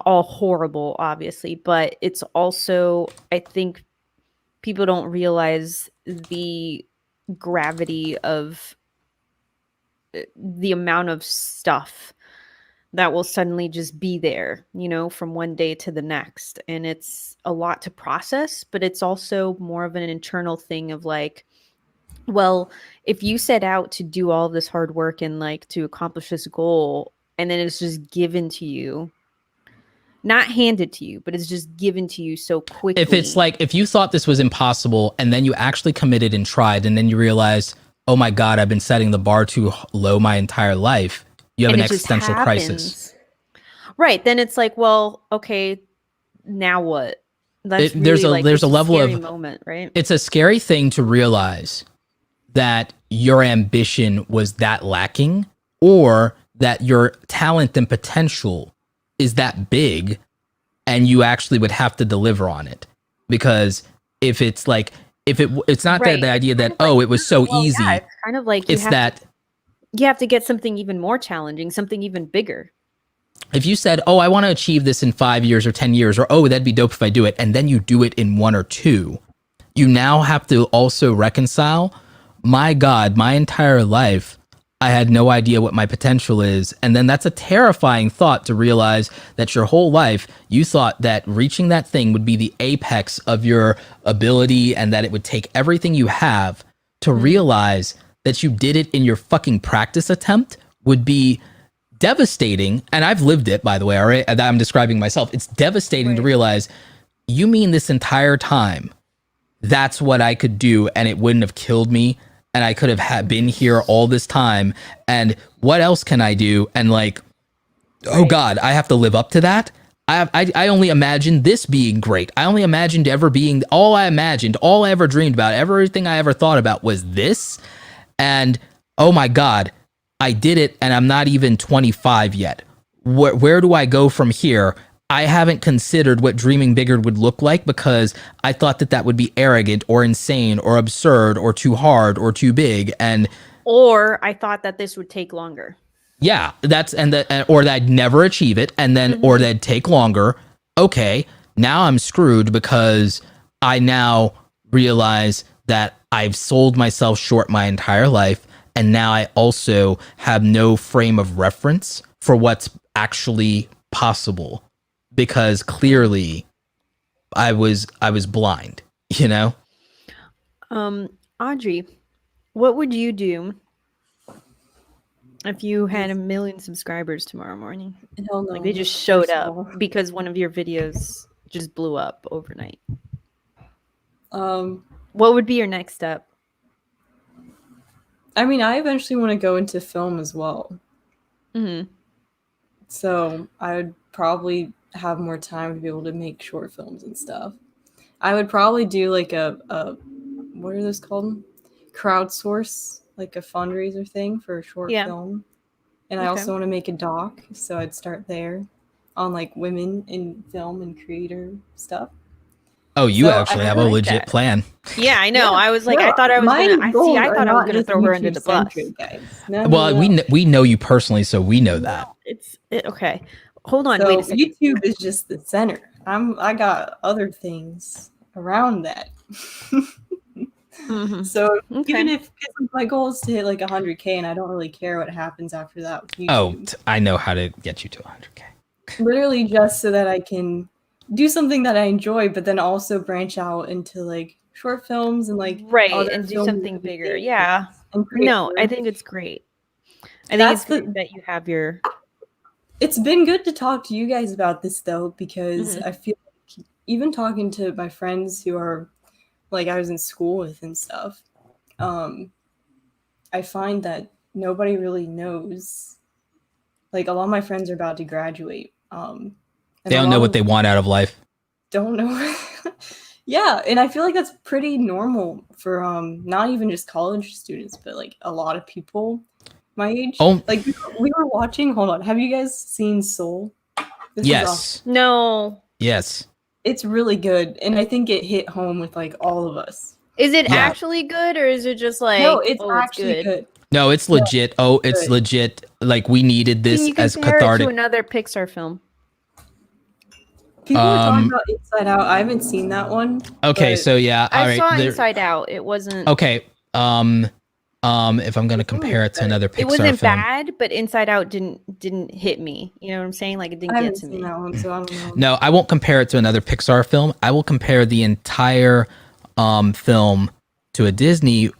all horrible, obviously, but it's also, I think people don't realize the gravity of the amount of stuff that will suddenly just be there, from one day to the next. And it's a lot to process, but it's also more of an internal thing of like, well, if you set out to do all of this hard work and like to accomplish this goal, and then it's just given to you, not handed to you, but it's just given to you so quickly.
If it's like, if you thought this was impossible and then you actually committed and tried, and then you realized, oh my God, I've been setting the bar too low my entire life. You have an existential crisis.
Right. Then it's like, well, okay, now what? That's
there's a level of
moment, right?
It's a scary thing to realize that your ambition was that lacking, or that your talent and potential is that big and you actually would have to deliver on it. Because if it's like, it's not that the idea that, it was so easy.
Yeah, it's kind of like you have to get something even more challenging, something even bigger.
If you said, I want to achieve this in 5 years or 10 years, or, that'd be dope if I do it, and then you do it in 1 or 2, you now have to also reconcile, my God, my entire life, I had no idea what my potential is. And then that's a terrifying thought, to realize that your whole life, you thought that reaching that thing would be the apex of your ability, and that it would take everything you have. To realize that you did it in your fucking practice attempt would be devastating. And I've lived it, by the way, all right? I'm describing myself. It's devastating to realize, you mean this entire time, that's what I could do and it wouldn't have killed me, and I could have been here all this time, and what else can I do? And like, oh God, I have to live up to that? I only imagined this being great. I only imagined ever being, all I ever dreamed about, everything I ever thought about was this. And oh my God, I did it, and I'm not even 25 yet. Where do I go from here? I haven't considered what dreaming bigger would look like, because I thought that would be arrogant or insane or absurd or too hard or too big.
Or I thought that this would take longer.
Yeah, or that I'd never achieve it, and then or that'd take longer. Okay, now I'm screwed, because I now realize that I've sold myself short my entire life, and now I also have no frame of reference for what's actually possible, because clearly I was blind,
Audrey, what would you do if you had 1 million subscribers tomorrow morning?
Hell no.
Like, they just showed up because one of your videos just blew up overnight. What would be your next step?
I mean, I eventually want to go into film as well. So I would probably have more time to be able to make short films and stuff. I would probably do like a what are those called? Crowdsource, like a fundraiser thing for a short film. And I also want to make a doc, so I'd start there on like women in film and creator stuff.
Oh, you actually have a legit plan.
Yeah, I know.
Yeah,
I was like,
no,
I thought I was gonna. I thought I was gonna throw her under the bus.
Guys.
Well, we know you personally, so we know that.
Okay. Hold on.
So
wait a second.
YouTube is just the center. I got other things around that.
Mm-hmm.
So even if my goal is to hit like 100K, and I don't really care what happens after that with YouTube.
Oh, I know how to get you to 100K.
Literally just so that I can do something that I enjoy, but then also branch out into like short films and like
and do something bigger. Yeah. No, I think it's great. I think it's great that you have your.
It's been good to talk to you guys about this though, because I feel like even talking to my friends who are like I was in school with and stuff, I find that nobody really knows. Like a lot of my friends are about to graduate.
They don't know what they want out of life.
Don't know. Yeah, and I feel like that's pretty normal for not even just college students, but like a lot of people my age.
Oh,
like we were watching. Hold on, have you guys seen Soul?
Yes.
No.
Yes.
It's really good, and I think it hit home with like all of us.
Is it actually good, or is it just like
no? It's actually good.
No, it's legit. Oh, it's good. Legit. Like we needed this as cathartic.
It to another Pixar film.
People are talking about Inside Out. I haven't seen that one.
Okay, so yeah, all
I saw Inside Out. It wasn't
okay. If I'm gonna compare it to another Pixar film,
it wasn't bad, but Inside Out didn't hit me. You know what I'm saying? Like it didn't get to me.
That one, so I don't know.
No, I won't compare it to another Pixar film. I will compare the entire film to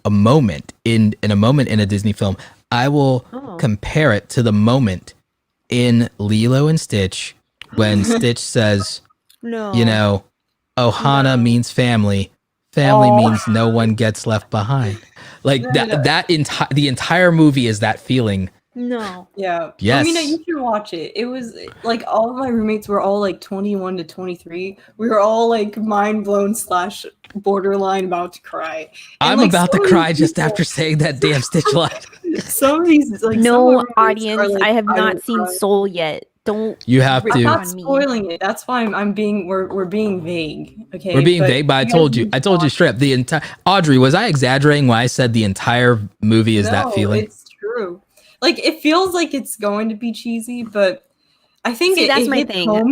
a moment in a Disney film. I will compare it to the moment in Lilo and Stitch when Stitch says, you know, Ohana means family. Family means no one gets left behind. Like the entire movie is that feeling.
No.
Yeah.
Yes.
I mean, you should watch it. It was like all of my roommates were all like 21 to 23. We were all like mind blown / borderline about to cry. And,
I'm about to cry just after saying that damn Stitch line.
Some of these, like,
no audience. I have not seen Soul yet. Don't.
You have to.
I'm not spoiling it. That's why I'm being. We're being vague. Okay.
We're being vague, but I told you straight up the entire. Audrey, was I exaggerating when I said the entire movie is that feeling?
It's true. Like it feels like it's going to be cheesy, but I think
that's my thing. The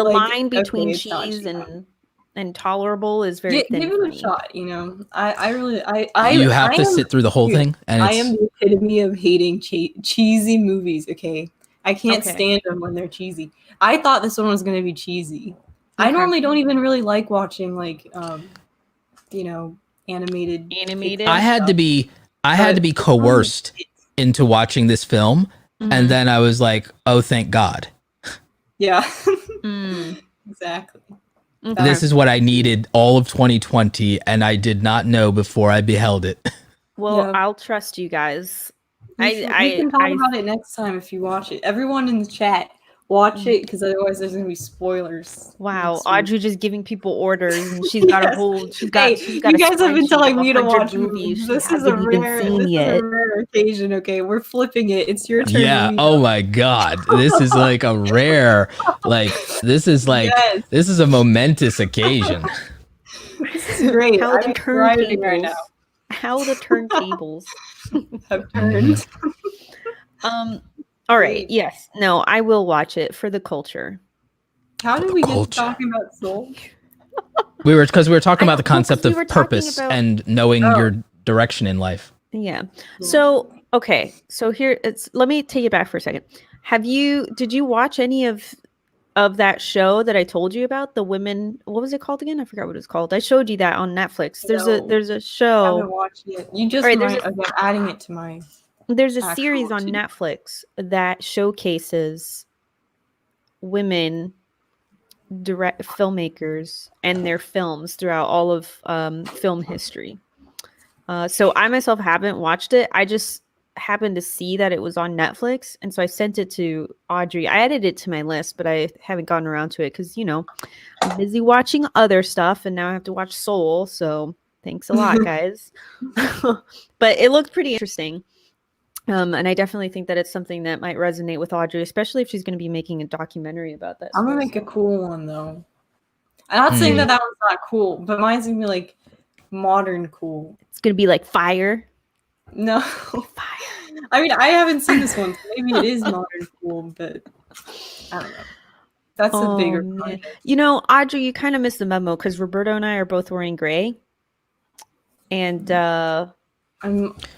like,
line between cheese and tolerable is very thin.
Give it a shot. You know,
you have to sit through the whole thing, and
I am the epitome of hating cheesy movies. Okay. I can't stand them when they're cheesy. I thought this one was going to be cheesy. Okay. I normally don't even really like watching like, you know, animated.
I had to be coerced into watching this film, and then I was like, oh, thank God.
Yeah, exactly.
Okay.
This is what I needed all of 2020, and I did not know before I beheld it.
Well, I'll trust you guys.
We can talk about it next time if you watch it. Everyone in the chat, watch it because otherwise there's gonna be spoilers.
Wow, Audrey just giving people orders, and she's got a whole. She's got
you guys have been telling me to watch
movies.
This is a rare occasion. Okay, we're flipping it. It's your turn.
Yeah. Oh my God, this is like a rare. This is a momentous occasion.
This is great.
How the
turntables right now.
How the turntables
have turned.
All right. Yes. No, I will watch it for the culture.
How did we get talking about Soul?
We were talking about the concept of purpose and knowing your direction in life.
Yeah. So, okay. So let me take it back for a second. Did you watch any of that show that I told you about, the women? What was it called again? I forgot what it's called. I showed you that on Netflix. There's a show.
I haven't watched it. You just adding it to my.
There's a series on Netflix that showcases women filmmakers and their films throughout all of film history. So I myself haven't watched it. I just happened to see that it was on Netflix, and so I sent it to Audrey. I added it to my list, but I haven't gotten around to it because, you know, I'm busy watching other stuff, and now I have to watch Soul. So thanks a lot, guys. But it looked pretty interesting. And I definitely think that it's something that might resonate with Audrey, especially if she's going to be making a documentary about that.
I'm gonna make a cool one though. I'm not saying that one's not cool, but mine's gonna be like modern cool.
It's gonna be like fire.
No,
fire.
I mean, I haven't seen this one, so maybe it is modern cool, but I don't know. That's a bigger project.
You know, Audrey, you kind of missed the memo because Roberto and I are both wearing gray, and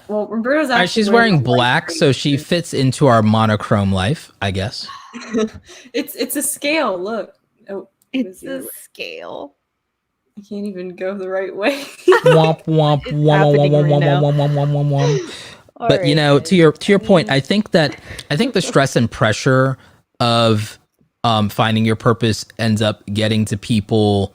Roberto's actually
she's wearing black, so she fits into our monochrome life, I guess.
It's a scale. Look,
it's a scale.
I can't even go the right way.
Womp womp womp womp womp. But you know, to your point, I think the stress and pressure of finding your purpose ends up getting to people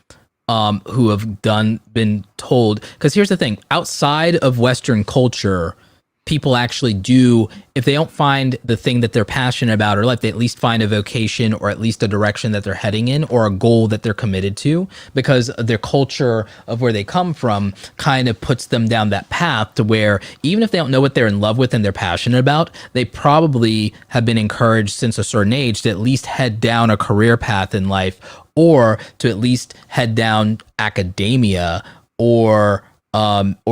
who have been told, because here's the thing, outside of Western culture, people actually do, if they don't find the thing that they're passionate about or like, they at least find a vocation or at least a direction that they're heading in or a goal that they're committed to, because their culture of where they come from kind of puts them down that path to where even if they don't know what they're in love with and they're passionate about, they probably have been encouraged since a certain age to at least head down a career path in life, or to at least head down academia or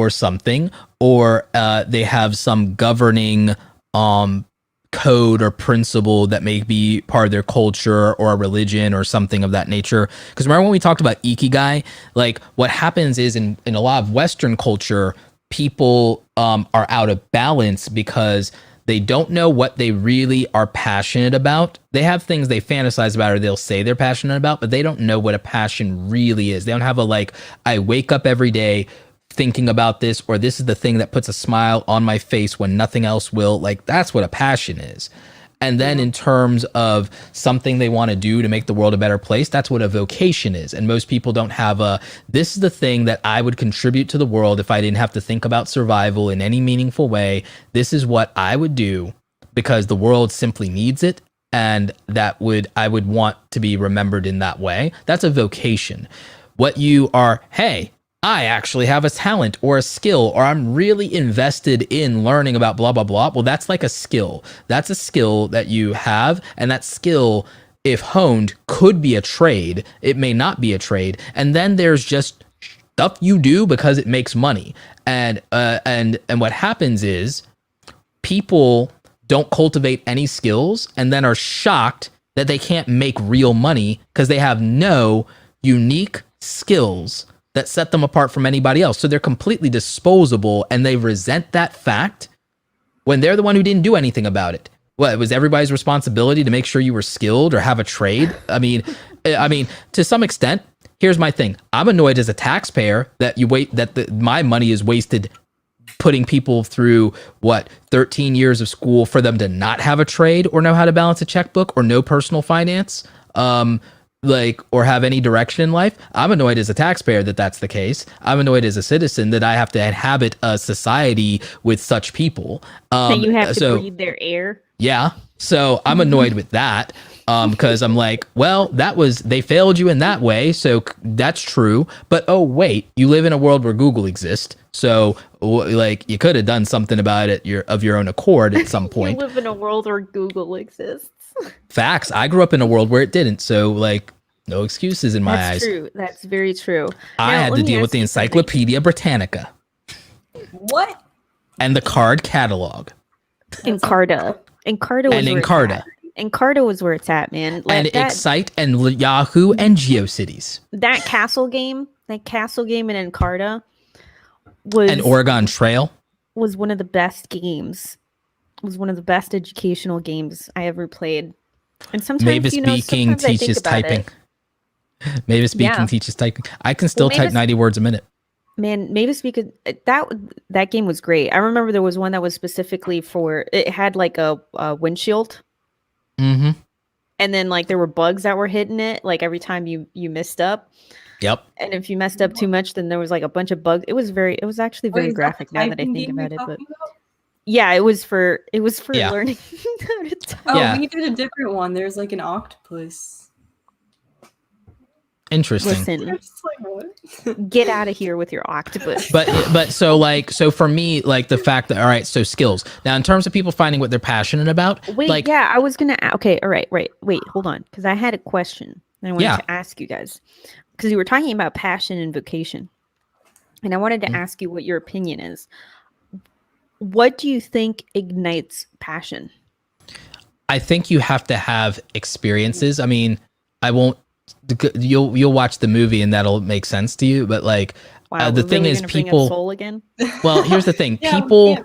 something, or they have some governing code or principle that may be part of their culture or a religion or something of that nature. Because remember when we talked about ikigai, like what happens is in a lot of Western culture, people are out of balance because they don't know what they really are passionate about. They have things they fantasize about or they'll say they're passionate about, but they don't know what a passion really is. They don't have a like, I wake up every day thinking about this, or this is the thing that puts a smile on my face when nothing else will. Like, that's what a passion is. And then in terms of something they want to do to make the world a better place, that's what a vocation is. And most people don't have this is the thing that I would contribute to the world if I didn't have to think about survival in any meaningful way. This is what I would do because the world simply needs it. And I would want to be remembered in that way. That's a vocation. What you are, hey, I actually have a talent or a skill, or I'm really invested in learning about blah, blah, blah. Well, that's like a skill. That's a skill that you have. And that skill, if honed, could be a trade. It may not be a trade. And then there's just stuff you do because it makes money. And what happens is people don't cultivate any skills and then are shocked that they can't make real money because they have no unique skills that set them apart from anybody else. So they're completely disposable, and they resent that fact when they're the one who didn't do anything about it. Well, it was everybody's responsibility to make sure you were skilled or have a trade. I mean, to some extent, here's my thing. I'm annoyed as a taxpayer that my money is wasted putting people through 13 years of school for them to not have a trade or know how to balance a checkbook or know personal finance. Or have any direction in life. I'm annoyed as a taxpayer that that's the case. I'm annoyed as a citizen that I have to inhabit a society with such people.
And you have to breathe their air.
Yeah. So I'm annoyed with that because I'm like, well, they failed you in that way. So that's true. But oh, wait, you live in a world where Google exists. So like you could have done something about it of your own accord at some point.
You live in a world where Google exists.
Facts. I grew up in a world where it didn't. So like no excuses in my eyes.
That's true. That's very true.
I had to deal with the Encyclopedia Britannica.
What?
And the card catalog.
Encarta. Encarta was where it's at, man.
Like and Excite and Yahoo and GeoCities.
That castle game in Encarta was...
And Oregon Trail.
Was one of the best games. Was one of the best educational games I ever played. And sometimes,
Mavis Beaking teaches typing. Mavis Beaking teaches typing. I can still type 90 words a minute.
Man, Mavis Beaking, that game was great. I remember there was one that was specifically for, it had like a windshield.
Mm-hmm.
And then like there were bugs that were hitting it, like every time you messed up.
Yep.
And if you messed up too much, then there was like a bunch of bugs. It was actually very graphic now that I think about it. But yeah, it was for learning how to type.
Oh, we did a different one. There's like an octopus.
Interesting.
Listen, get out of here with your octopus.
But so for me, like the fact that, all right, so skills. Now, in terms of people finding what they're passionate about.
Wait, I was going to, okay, all right, wait, hold on. Because I had a question that I wanted to ask you guys. Because you were talking about passion and vocation. And I wanted to ask you what your opinion is. What do you think ignites passion?
I think you have to have experiences. I mean, you'll watch the movie and that'll make sense to you. But like, the thing is, people. Soul again? Well, here's the thing. People.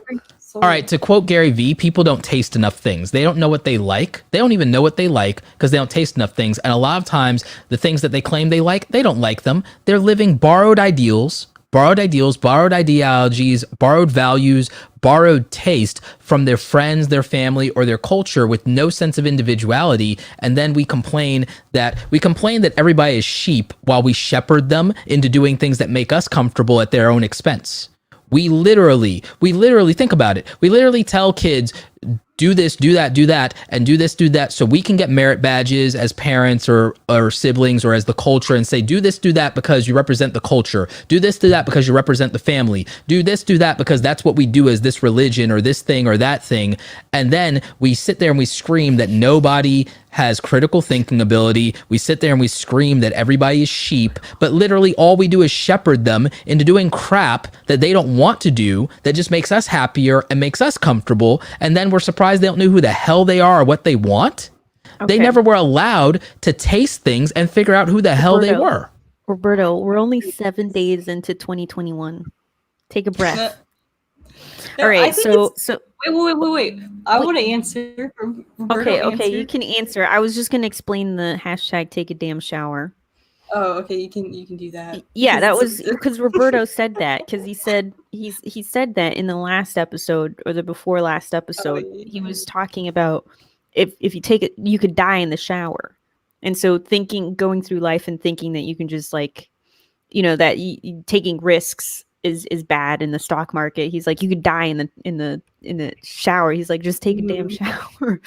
All right, to quote Gary Vee, people don't taste enough things. They don't know what they like. They don't even know what they like because they don't taste enough things. And a lot of times, the things that they claim they like, they don't like them. They're living borrowed ideals, borrowed ideologies, borrowed values, borrowed taste from their friends, their family, or their culture with no sense of individuality. And then we complain that everybody is sheep while we shepherd them into doing things that make us comfortable at their own expense. We literally think about it. We literally tell kids, do this, do that, and do this, do that, so we can get merit badges as parents or siblings or as the culture and say, do this, do that because you represent the culture. Do this, do that because you represent the family. Do this, do that because that's what we do as this religion or this thing or that thing. And then we sit there and we scream that nobody has critical thinking ability. We sit there and we scream that everybody is sheep, but literally all we do is shepherd them into doing crap that they don't want to do, that just makes us happier and makes us comfortable. And then we're surprised they don't know who the hell they are or what they want. Okay. They never were allowed to taste things and figure out who the hell they were.
Roberto, we're only 7 days into 2021. Take a breath. All right, so
wait. I want to answer. Roberto,
okay, you can answer. I was just going to explain the hashtag take a damn shower.
Oh, okay, you can do that.
Yeah, that was because Roberto said that, because he said that in the last episode or the before last episode. He was talking about if you take it, you could die in the shower. And so going through life and thinking that you can just that taking risks is bad in the stock market. He's like, you could die in the shower. He's like, just take a damn shower.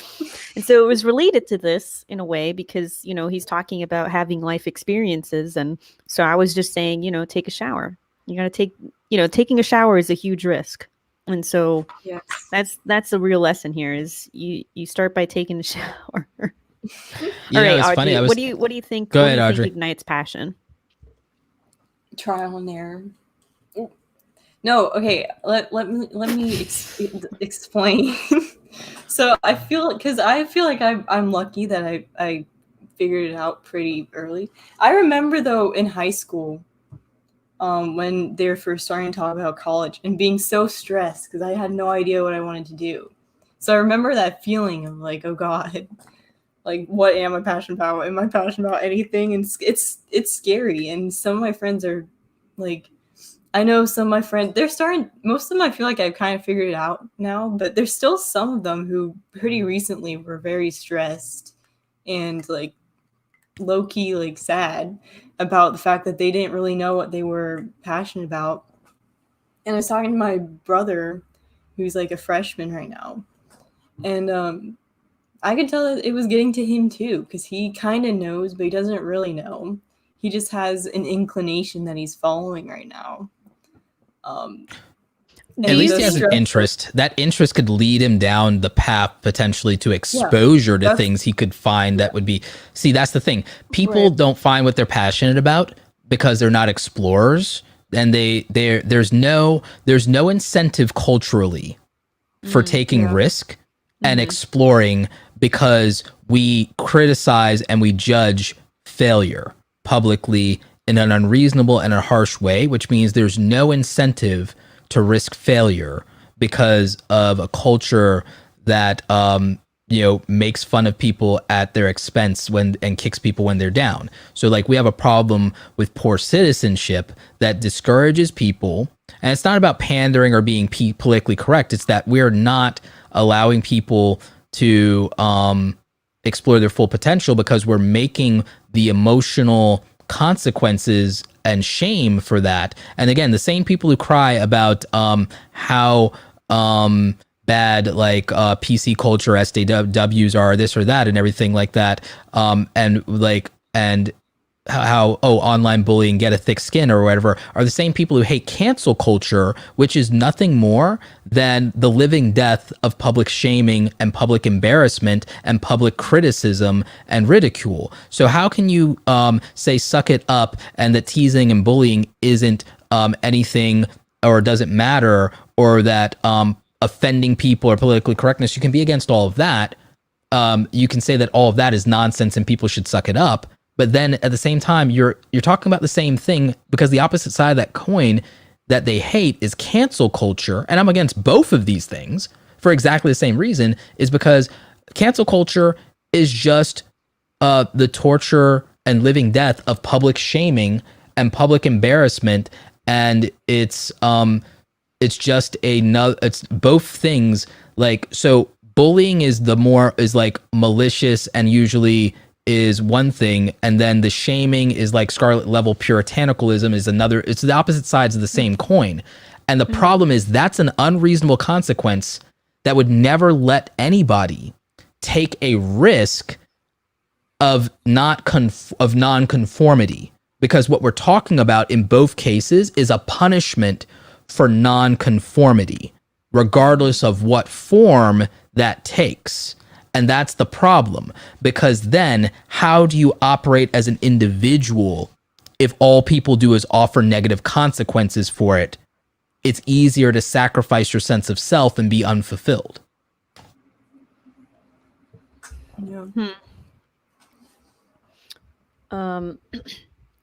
And so it was related to this in a way because, he's talking about having life experiences. And so I was just saying, take a shower. You got to taking a shower is a huge risk. And so yes. That's the real lesson here is you start by taking a shower. All right, Audrey, funny. What do you think?
Go ahead, Audrey.
Ignites passion?
Trial and error. No, okay. Let me explain. So I feel like I'm lucky that I figured it out pretty early. I remember though in high school, when they were first starting to talk about college and being so stressed because I had no idea what I wanted to do. So I remember that feeling of like, oh God, like what am I passionate about? Am I passionate about anything? And it's scary. And some of my friends are like, I know some of my friends, most of them I feel like I've kind of figured it out now, but there's still some of them who pretty recently were very stressed and like low-key like sad about the fact that they didn't really know what they were passionate about. And I was talking to my brother, who's like a freshman right now, and I could tell that it was getting to him too, because he kind of knows, but he doesn't really know. He just has an inclination that he's following right now.
At least he has an interest. That interest could lead him down the path potentially to exposure to things he could find that would be. See, that's the thing. People don't find what they're passionate about because they're not explorers, and there's no incentive culturally for taking risk and exploring, because we criticize and we judge failure publicly in an unreasonable and a harsh way, which means there's no incentive to risk failure because of a culture that makes fun of people at their expense and kicks people when they're down. So like we have a problem with poor citizenship that discourages people, and it's not about pandering or being politically correct. It's that we're not allowing people to explore their full potential because we're making the emotional consequences and shame for that. And again, the same people who cry about how bad like PC culture SJWs are, this or that and everything like that, and online bullying, get a thick skin or whatever, are the same people who hate cancel culture, which is nothing more than the living death of public shaming and public embarrassment and public criticism and ridicule. So how can you say suck it up and that teasing and bullying isn't anything or doesn't matter, or that offending people or politically correctness, you can be against all of that. You can say that all of that is nonsense and people should suck it up. But then at the same time, you're talking about the same thing, because the opposite side of that coin that they hate is cancel culture. And I'm against both of these things for exactly the same reason, is because cancel culture is just the torture and living death of public shaming and public embarrassment. And it's just it's both things. Like, so bullying is like malicious and usually is one thing, and then the shaming is like scarlet level puritanicalism is another. It's the opposite sides of the same coin. And the problem is that's an unreasonable consequence that would never let anybody take a risk of non-conformity, because what we're talking about in both cases is a punishment for non-conformity, regardless of what form that takes. And that's the problem, because then how do you operate as an individual if all people do is offer negative consequences for it? It's easier to sacrifice your sense of self and be unfulfilled.
Yeah.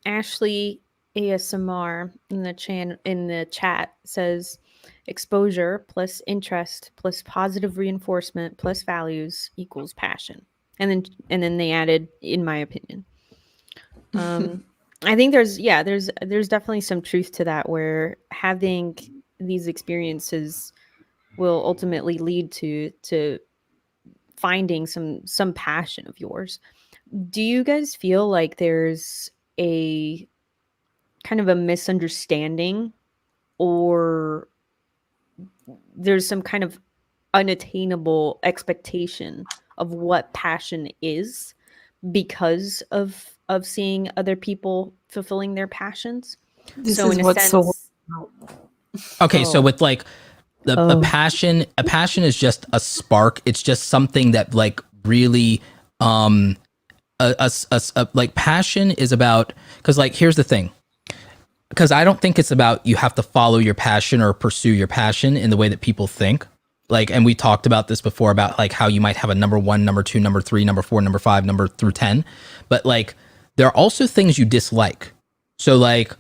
Ashley ASMR in the chat says, exposure plus interest plus positive reinforcement plus values equals passion. And then they added, in my opinion. I think there's definitely some truth to that, where having these experiences will ultimately lead to finding some passion of yours. Do you guys feel like there's a kind of a misunderstanding, or there's some kind of unattainable expectation of what passion is because of seeing other people fulfilling their passions?
So in a sense,
so with like a passion is just a spark. It's just something that like really like passion is about, because like here's the thing, because I don't think it's about you have to follow your passion or pursue your passion in the way that people think. Like, and we talked about this before about like how you might have a number 1, number 2, number 3, number 4, number 5, number through 10. But like, there are also things you dislike. So like,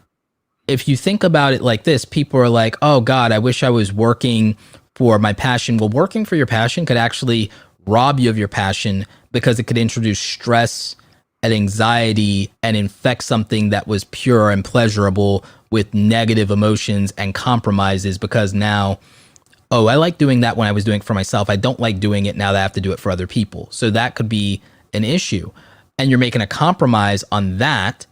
if you think about it like this, people are like, oh God, I wish I was working for my passion. Well, working for your passion could actually rob you of your passion, because it could introduce stress and anxiety and infect something that was pure and pleasurable with negative emotions and compromises, because now, oh, I like doing that when I was doing it for myself. I don't like doing it now that I have to do it for other people. So that could be an issue. And you're making a compromise on that,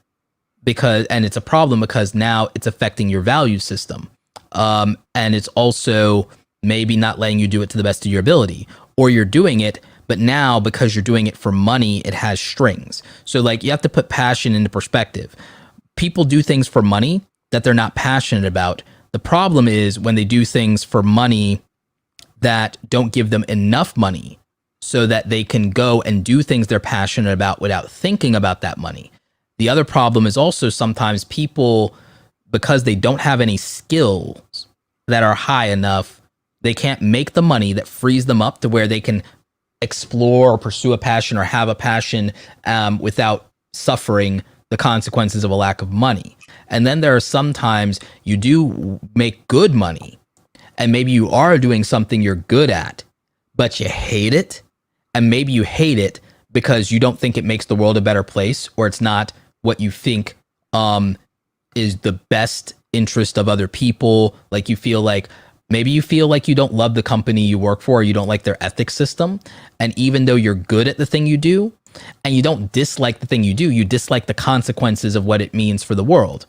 and it's a problem because now it's affecting your value system. And it's also maybe not letting you do it to the best of your ability, or you're doing it, but now because you're doing it for money, it has strings. So like, you have to put passion into perspective. People do things for money that they're not passionate about. The problem is when they do things for money that don't give them enough money so that they can go and do things they're passionate about without thinking about that money. The other problem is also sometimes people, because they don't have any skills that are high enough, they can't make the money that frees them up to where they can explore or pursue a passion or have a passion without suffering the consequences of a lack of money. And then there are sometimes you do make good money, and maybe you are doing something you're good at, but you hate it. And maybe you hate it because you don't think it makes the world a better place, or it's not what you think is the best interest of other people. Like maybe you feel like you don't love the company you work for, or you don't like their ethics system. And even though you're good at the thing you do, and you don't dislike the thing you do, you dislike the consequences of what it means for the world.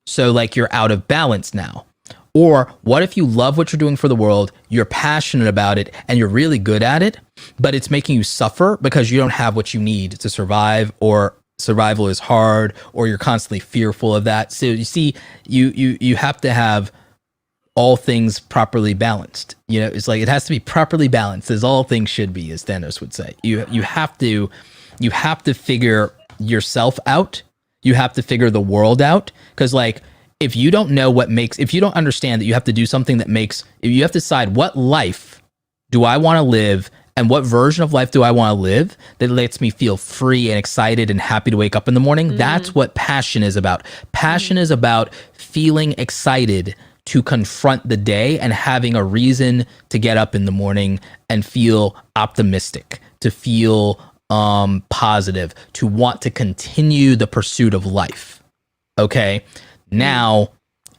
So like, you're out of balance now. Or what if you love what you're doing for the world, you're passionate about it, and you're really good at it, but it's making you suffer because you don't have what you need to survive or survival is hard, or you're constantly fearful of that. So you see, you have to have all things properly balanced. You know, it's like it has to be properly balanced, as all things should be, as Thanos would say. You have to figure yourself out. You have to figure the world out, because like if you don't understand that you have to do something that makes, if you have to decide what life do I want to live and what version of life do I want to live that lets me feel free and excited and happy to wake up in the morning. That's what passion is about. Passion is about feeling excited to confront the day and having a reason to get up in the morning and feel optimistic, to feel positive, to want to continue the pursuit of life. Okay. Now,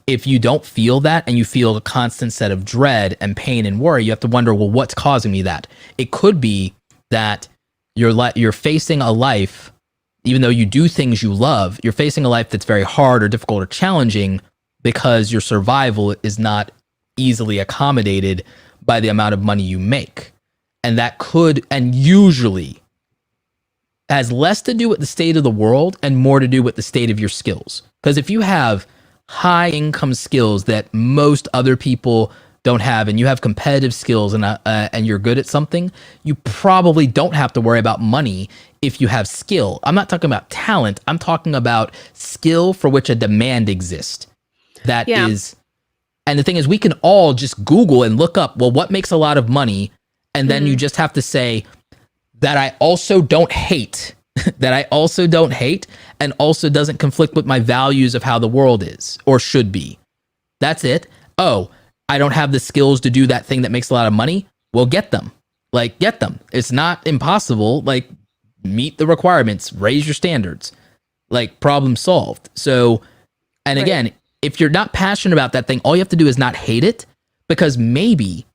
if you don't feel that and you feel a constant set of dread and pain and worry, you have to wonder, well, what's causing me that? It could be that you're facing a life, even though you do things you love, you're facing a life that's very hard or difficult or challenging because your survival is not easily accommodated by the amount of money you make. And that could, and usually has less to do with the state of the world and more to do with the state of your skills. Because if you have high income skills that most other people don't have, and you have competitive skills and you're good at something, you probably don't have to worry about money if you have skill. I'm not talking about talent. I'm talking about skill for which a demand exists. That is, and the thing is, we can all just Google and look up, well, what makes a lot of money? And then you just have to say that I also don't hate, that I also don't hate, and also doesn't conflict with my values of how the world is or should be. That's it. Oh, I don't have the skills to do that thing that makes a lot of money. Well, get them. Like, get them. It's not impossible. Like, meet the requirements, raise your standards, like, problem solved. So, and again, if you're not passionate about that thing, all you have to do is not hate it, because maybe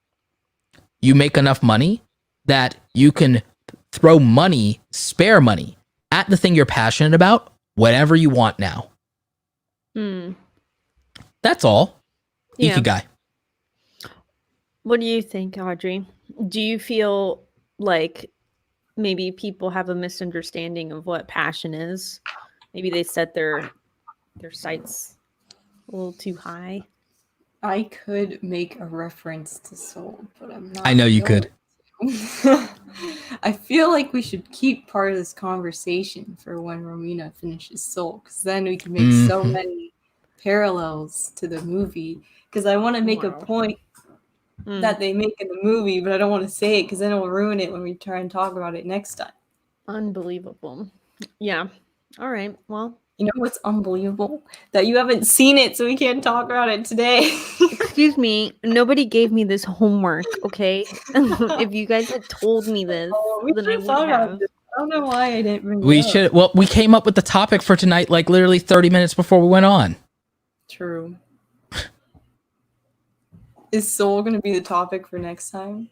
you make enough money that you can throw money, spare money, at the thing you're passionate about whenever you want now. That's all. Ikigai.
What do you think, Audrey? Do you feel like maybe people have a misunderstanding of what passion is? Maybe they set their sights a little too high.
I could make a reference to soul, but I'm not.
I know you could.
I feel like we should keep part of this conversation for when Romina finishes Soul, because then we can make so many parallels to the movie. Because I want to make a point that they make in the movie, but I don't want to say it because then it'll ruin it when we try and talk about it next time.
Unbelievable. Yeah. All right. Well,
you know what's unbelievable? That you haven't seen it, so we can't talk about it today.
Excuse me. Nobody gave me this homework, okay? If you guys had told me this, then I would have.
I don't know why I didn't bring it
We
up.
should. Well, we came up with the topic for tonight like literally 30 minutes before we went on.
True. Is Soul going to be the topic for next time?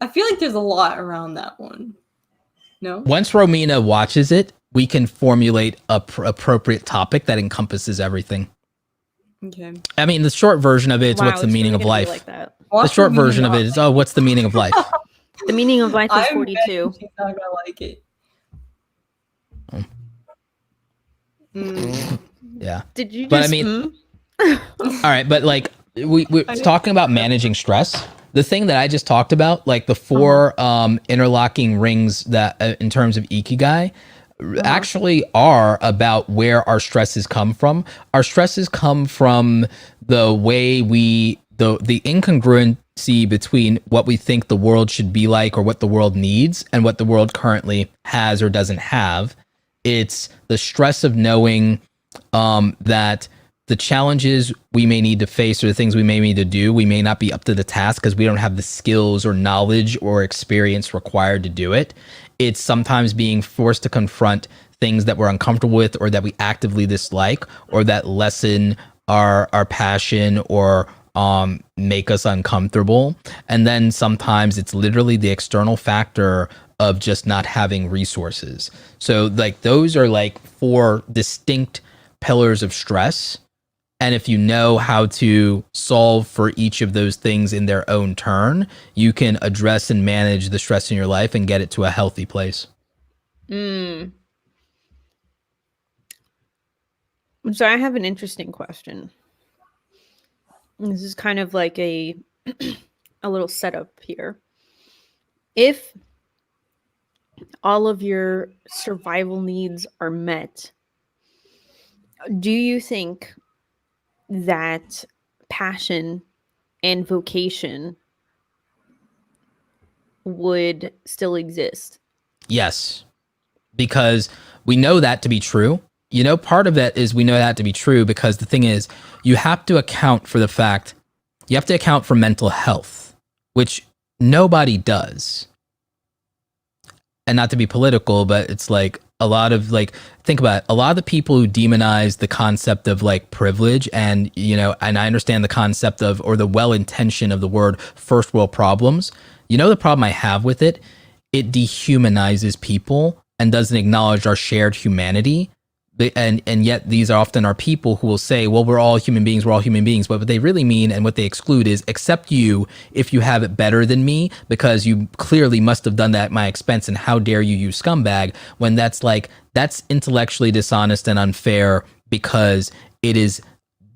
I feel like there's a lot around that one. No?
Once Romina watches it, we can formulate a appropriate topic that encompasses everything.
Okay.
I mean, the short version of it is what's the meaning of life.
Like that.
The short version of it is, oh, what's the meaning of life?
The meaning of life is 42.
She's not going to like it.
Yeah.
Did you just...
But I mean, all right, but like, we're talking about managing stress. The thing that I just talked about, like the four interlocking rings that in terms of Ikigai, actually are about where our stresses come from. Our stresses come from the way the incongruency between what we think the world should be like or what the world needs and what the world currently has or doesn't have. It's the stress of knowing that the challenges we may need to face or the things we may need to do, we may not be up to the task because we don't have the skills or knowledge or experience required to do it. It's sometimes being forced to confront things that we're uncomfortable with or that we actively dislike or that lessen our passion or make us uncomfortable. And then sometimes it's literally the external factor of just not having resources. So like those are like four distinct pillars of stress. And if you know how to solve for each of those things in their own turn, you can address and manage the stress in your life and get it to a healthy place.
So I have an interesting question. This is kind of like a little setup here. If all of your survival needs are met, do you think that passion and vocation would still exist?
Yes, because we know that to be true. You know, part of that is we know that to be true because the thing is, you have to account for the fact, you have to account for mental health, which nobody does. And not to be political, but it's like a lot of like, think about it, a lot of the people who demonize the concept of like privilege and, you know, and I understand the concept of, or the well-intention of the word first world problems. You know, the problem I have with it, it dehumanizes people and doesn't acknowledge our shared humanity. And yet these are often our people who will say, well, we're all human beings. But what they really mean and what they exclude is accept you if you have it better than me, because you clearly must have done that at my expense. And how dare you, you scumbag, when that's intellectually dishonest and unfair, because it is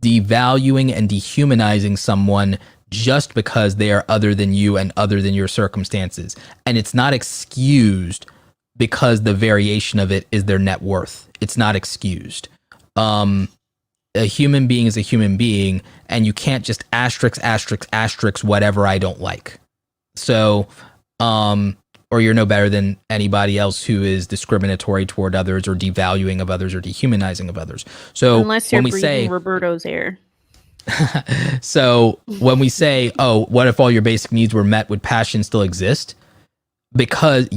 devaluing and dehumanizing someone just because they are other than you and other than your circumstances. And it's not excused because the variation of it is their net worth. It's not excused. A human being is a human being, and you can't just asterisk whatever I don't like. So, or you're no better than anybody else who is discriminatory toward others or devaluing of others or dehumanizing of others. So
unless you're breathing Roberto's air.
So when we say, oh, what if all your basic needs were met, would passion still exist? Because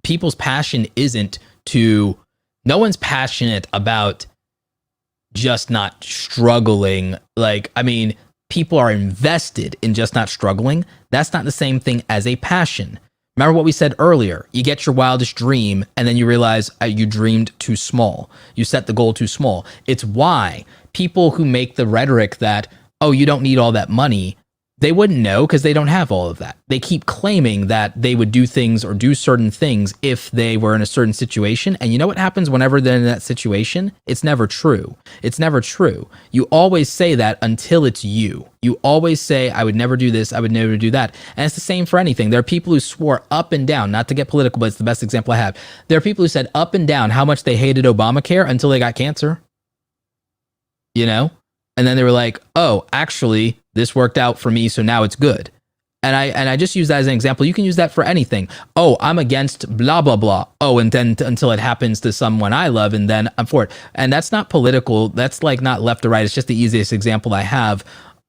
people's passion isn't to, no one's passionate about just not struggling. Like, I mean, people are invested in just not struggling. That's not the same thing as a passion. Remember what we said earlier, you get your wildest dream and then you realize you dreamed too small. You set the goal too small. It's why people who make the rhetoric that, oh, you don't need all that money, they wouldn't know because they don't have all of that. They keep claiming that they would do things or do certain things if they were in a certain situation. And you know what happens whenever they're in that situation? It's never true. It's never true. You always say that until it's you. You always say, I would never do this. I would never do that. And it's the same for anything. There are people who swore up and down, not to get political, but it's the best example I have. There are people who said up and down how much they hated Obamacare until they got cancer. You know? And then they were like, oh, actually, this worked out for me, so now it's good. And I just use that as an example. You can use that for anything. Oh, I'm against blah, blah, blah. Oh, and then until it happens to someone I love, and then I'm for it. And that's not political. That's like not left or right. It's just the easiest example I have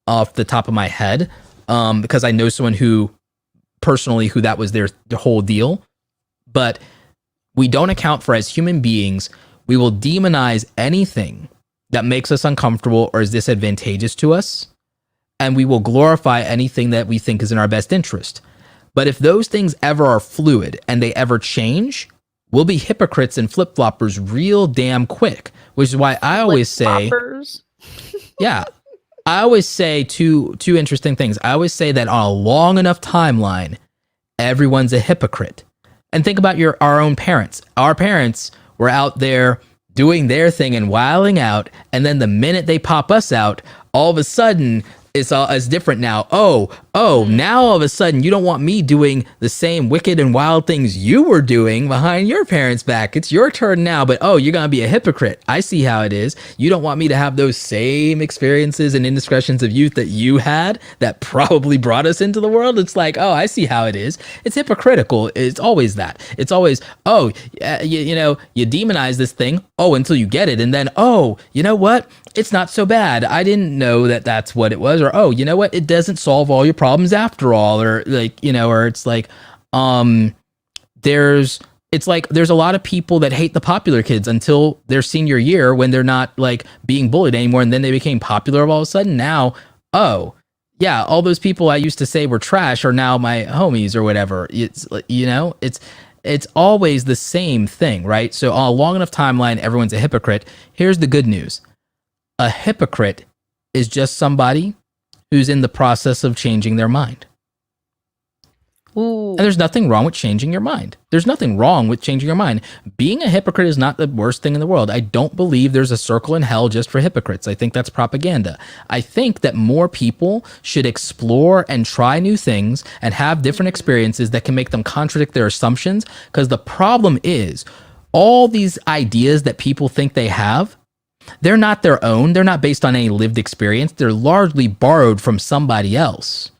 off the top of my head, because I know someone who personally who that was their whole deal. But we don't account for, as human beings, we will demonize anything that makes us uncomfortable or is disadvantageous to us. And we will glorify anything that we think is in our best interest. But if those things ever are fluid and they ever change, we'll be hypocrites and flip-floppers real damn quick, which is why I always say, yeah, I always say two interesting things. I always say that on a long enough timeline, everyone's a hypocrite. And think about our own parents. Our parents were out there doing their thing and wilding out, and then the minute they pop us out, all of a sudden it's different now. Now all of a sudden you don't want me doing the same wicked and wild things you were doing behind your parents' back. It's your turn now, but you're gonna be a hypocrite. I see how it is. You don't want me to have those same experiences and indiscretions of youth that you had that probably brought us into the world. It's like, I see how it is. It's hypocritical. It's always that. It's always, you demonize this thing, until you get it, and then, you know what? It's not so bad. I didn't know that that's what it was. Or, you know what? It doesn't solve all your problems after all. Or or it's like, there's a lot of people that hate the popular kids until their senior year when they're not like being bullied anymore. And then they became popular all of a sudden. Now, yeah, all those people I used to say were trash are now my homies or whatever. It's, it's always the same thing, right? So on a long enough timeline, everyone's a hypocrite. Here's the good news. A hypocrite is just somebody who's in the process of changing their mind.
Ooh.
And there's nothing wrong with changing your mind. There's nothing wrong with changing your mind. Being a hypocrite is not the worst thing in the world. I don't believe there's a circle in hell just for hypocrites. I think that's propaganda. I think that more people should explore and try new things and have different experiences that can make them contradict their assumptions. Because the problem is all these ideas that people think they have, they're not their own. They're not based on any lived experience. They're largely borrowed from somebody else.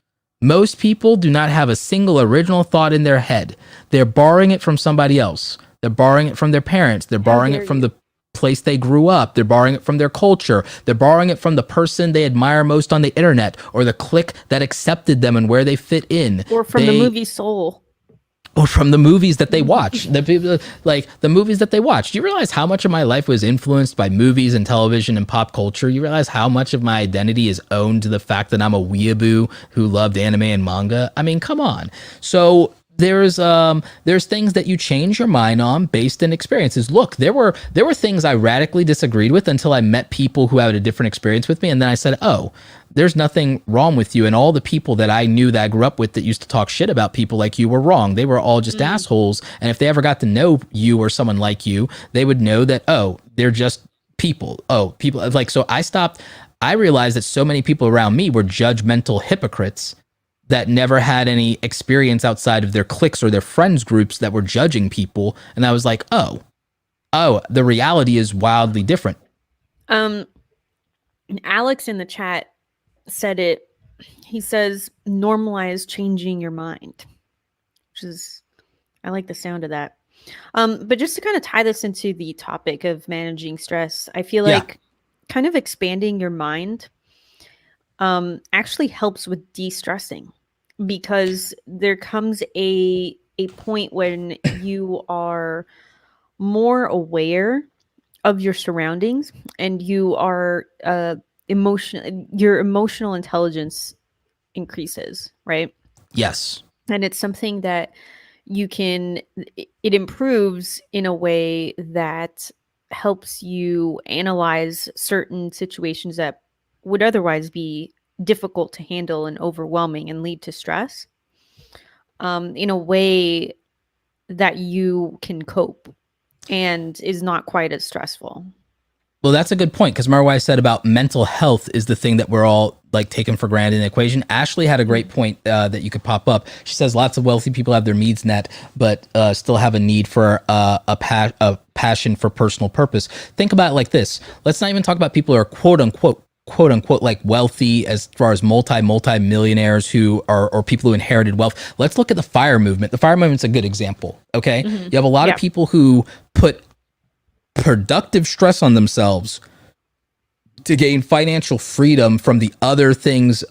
Most people do not have a single original thought in their head. They're borrowing it from somebody else. They're borrowing it from their parents. They're borrowing it from the place they grew up. They're borrowing it from their culture. They're borrowing it from the person they admire most on the internet, or the clique that accepted them and where they fit in.
Or from the movie Soul.
Or from the movies that they watch. The people, like the movies that they watch. Do you realize how much of my life was influenced by movies and television and pop culture? You realize how much of my identity is owned to the fact that I'm a weeaboo who loved anime and manga? I mean, come on. So there's things that you change your mind on based in experiences. Look, there were things I radically disagreed with until I met people who had a different experience with me, and then I said, oh, there's nothing wrong with you. And all the people that I knew that I grew up with that used to talk shit about people like you were wrong. They were all just assholes. And if they ever got to know you or someone like you, they would know that, oh, they're just people. Oh, people like, so I realized that so many people around me were judgmental hypocrites that never had any experience outside of their cliques or their friends groups that were judging people. And I was like, oh, the reality is wildly different.
Alex in the chat said it. He says, normalize changing your mind, which is, I like the sound of that. But just to kind of tie this into the topic of managing stress, I feel like kind of expanding your mind actually helps with de-stressing, because there comes a point when you are more aware of your surroundings and you are your emotional intelligence increases, right?
Yes.
And it's something that it improves in a way that helps you analyze certain situations that would otherwise be difficult to handle and overwhelming and lead to stress, in a way that you can cope and is not quite as stressful.
Well, that's a good point, because remember what I said about mental health is the thing that we're all like taken for granted in the equation. Ashley had a great point that you could pop up. She says lots of wealthy people have their needs met, but still have a need for a passion for personal purpose. Think about it like this. Let's not even talk about people who are quote unquote like wealthy as far as multi-millionaires who are, or people who inherited wealth. Let's look at the FIRE movement. The FIRE movement's a good example. Okay. Mm-hmm. You have a lot of people who put productive stress on themselves to gain financial freedom from the other things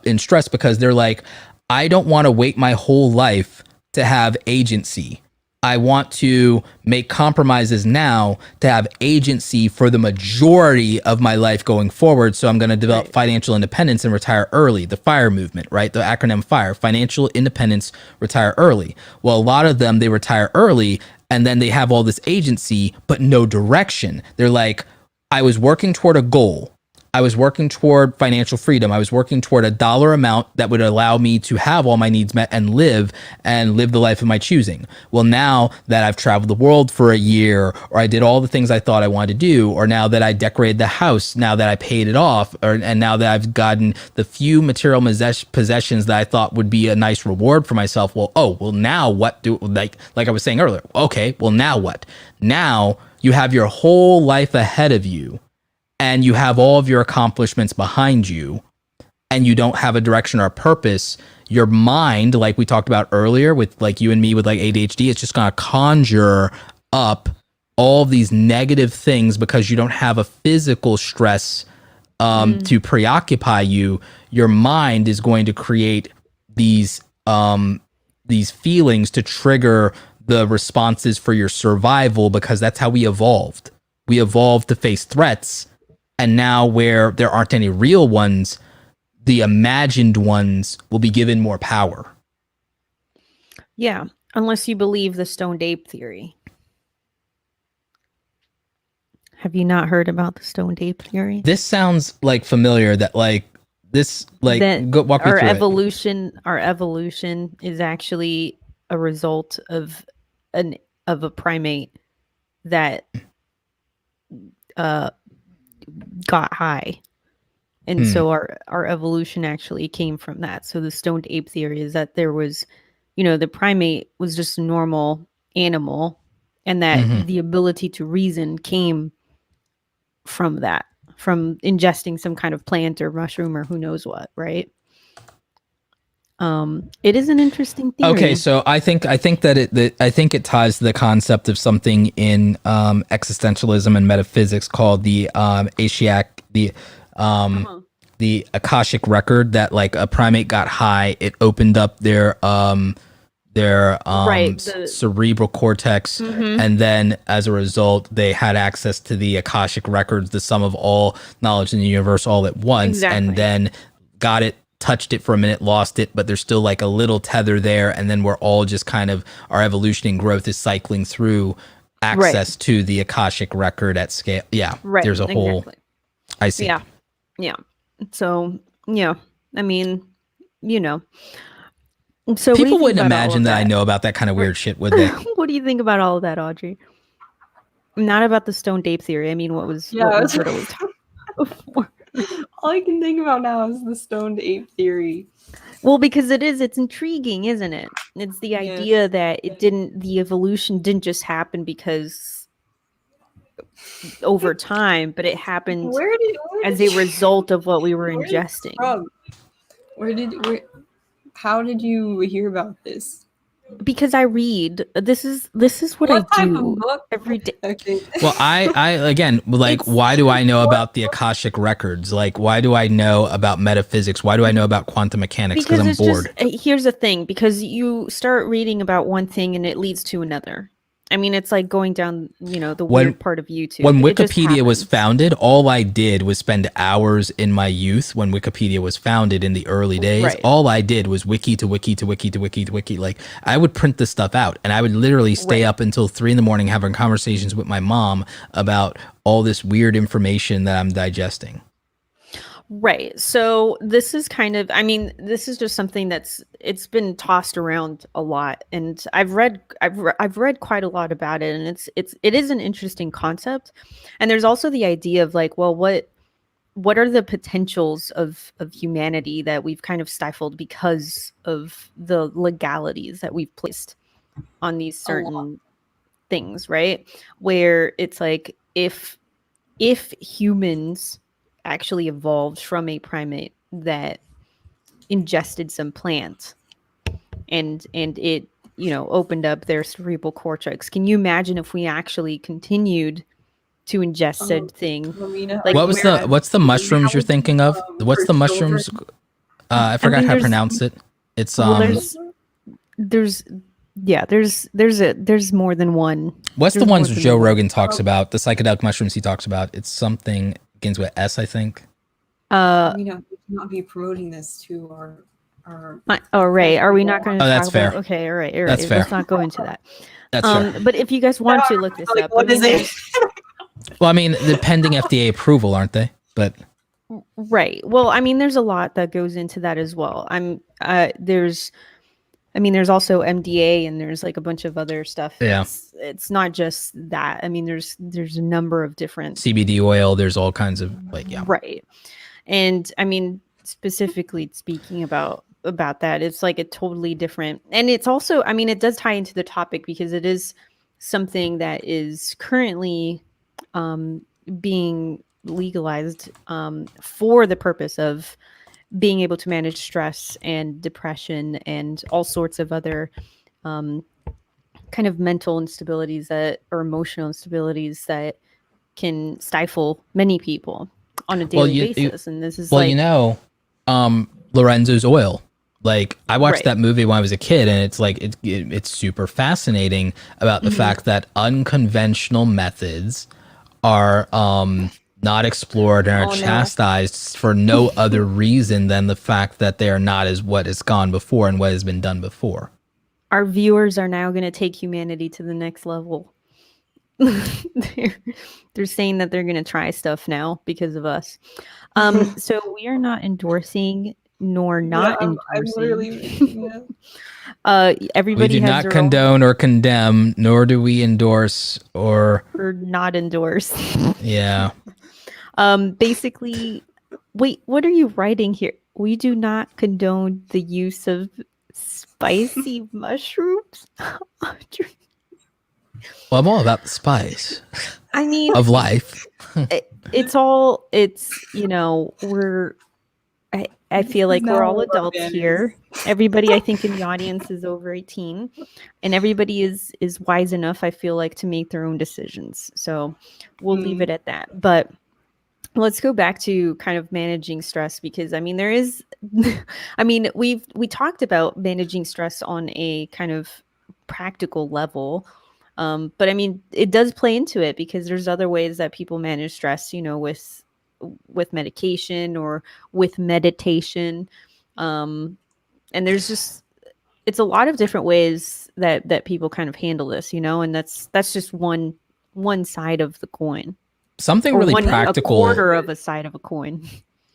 in stress, because they're like, I don't want to wait my whole life to have agency. I want to make compromises now to have agency for the majority of my life going forward. So I'm going to develop financial independence and retire early. The FIRE movement, right? The acronym FIRE, financial independence, retire early. Well, a lot of them, they retire early and then they have all this agency, but no direction. They're like, I was working toward a goal. I was working toward financial freedom. I was working toward a dollar amount that would allow me to have all my needs met and live the life of my choosing. Well, now that I've traveled the world for a year, or I did all the things I thought I wanted to do, or now that I decorated the house, now that I paid it off, and now that I've gotten the few material possessions that I thought would be a nice reward for myself. Well, now what do, like I was saying earlier, okay, well, now what? Now you have your whole life ahead of you, and you have all of your accomplishments behind you, and you don't have a direction or a purpose. Your mind, like we talked about earlier with like you and me with like ADHD, it's just going to conjure up all of these negative things because you don't have a physical stress to preoccupy you. Your mind is going to create these feelings to trigger the responses for your survival, because that's how we evolved. We evolved to face threats. And now where there aren't any real ones, the imagined ones will be given more power.
Yeah, unless you believe the Stoned Ape Theory. Have you not heard about the Stoned Ape Theory?
This sounds like familiar, that like this like walk me
our
through
evolution. Our evolution is actually a result of a primate that got high. And so our evolution actually came from that. So the Stoned Ape Theory is that there was, the primate was just a normal animal, and that the ability to reason came from that, from ingesting some kind of plant or mushroom or who knows what, right? It is an interesting theory.
Okay, so I think that it ties to the concept of something in existentialism and metaphysics called the the Akashic record, that like a primate got high, it opened up their cerebral cortex, and then as a result they had access to the Akashic records, the sum of all knowledge in the universe all at once. And then got it, touched it for a minute, lost it, but there's still like a little tether there, and then we're all just kind of, our evolution and growth is cycling through access to the Akashic record at scale. There's a whole I see.
So I mean, so
people wouldn't imagine that I know about that kind of weird shit, would they?
What do you think about all of that, Audrey? Not about the Stoned Ape Theory. I mean, what was talking before?
All I can think about now is the Stoned Ape Theory.
Well, because it's intriguing, isn't it? It's the idea that the evolution didn't just happen because over time, but it happened as a result of what we were ingesting.
How did you hear about this?
Because I read. This is what I do every day.
Okay.
Well, I again, like, why do I know about the Akashic records? Like, why do I know about metaphysics? Why do I know about quantum mechanics? Because I'm bored.
Here's the thing, because you start reading about one thing and it leads to another. I mean, it's like going down, the weird part of YouTube.
When Wikipedia was founded, all I did was spend hours in my youth when Wikipedia was founded in the early days. Right. All I did was wiki to wiki to wiki to wiki to wiki. Like, I would print this stuff out, and I would literally stay up until 3 a.m. having conversations with my mom about all this weird information that I'm digesting.
Right. So this is this is just something it's been tossed around a lot, and I've read quite a lot about it, and it is an interesting concept. And there's also the idea of like, well, what are the potentials of humanity that we've kind of stifled because of the legalities that we've placed on these certain things, right? Where it's like, if humans actually evolved from a primate that ingested some plant and it opened up their cerebral cortex, can you imagine if we actually continued to ingest said thing?
Like, what's the mushrooms you're thinking of? What's the mushrooms? I forgot how to pronounce it. It's
there's more than one.
What's the ones Joe Rogan talks about? The psychedelic mushrooms he talks about. It's something begins with S, I think.
We cannot be promoting this to our.
Ray, are we not going to?
Oh, that's fair.
Okay, all right.
That's fair.
Let's not go into that.
That's fair.
But if you guys want to look this up,
what is it?
Well, I mean, the pending FDA approval, aren't they? But
right. Well, I mean, there's a lot that goes into that as well. There's also MDA, and there's like a bunch of other stuff.
Yeah.
It's not just that. I mean, there's a number of different
CBD oil. There's all kinds of
Right. And I mean, specifically speaking about that, it's like a totally different, and it's also, I mean, it does tie into the topic because it is something that is currently being legalized for the purpose of being able to manage stress and depression and all sorts of other kind of mental instabilities or emotional instabilities that can stifle many people on a daily basis. And this is
Lorenzo's oil. Like, I watched that movie when I was a kid, and it's like it's super fascinating about the fact that unconventional methods are not explored and are chastised for no other reason than the fact that they are not as what has gone before and what has been done before.
Our viewers are now going to take humanity to the next level. they're saying that they're going to try stuff now because of us. So we are not endorsing nor not endorsing. I'm literally everybody
we do
has
not condone or condemn, nor do we endorse or
not endorse.
Yeah.
Basically, wait, what are you writing here? We do not condone the use of spicy mushrooms.
Well, I'm all about the spice.
I mean,
of life.
it's you know, I feel like we're all adults here. Everybody, I think, in the audience is over 18, and everybody is wise enough, I feel like, to make their own decisions. So we'll leave it at that. But let's go back to kind of managing stress, because I mean, there is, I mean, we talked about managing stress on a kind of practical level. But I mean, it does play into it, because there's other ways that people manage stress, you know, with medication or with meditation. And there's just, it's a lot of different ways that people kind of handle this, you know, and that's just one side of the coin.
Something really practical.
A quarter of a side of a coin.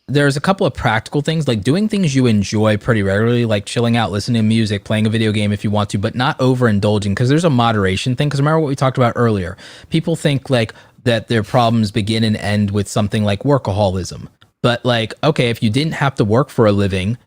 There's a couple of practical things, like doing things you enjoy pretty regularly, like chilling out, listening to music, playing a video game if you want to, but not overindulging, because there's a moderation thing. Because remember what we talked about earlier. People think like that their problems begin and end with something like workaholism. But like, okay, if you didn't have to work for a living,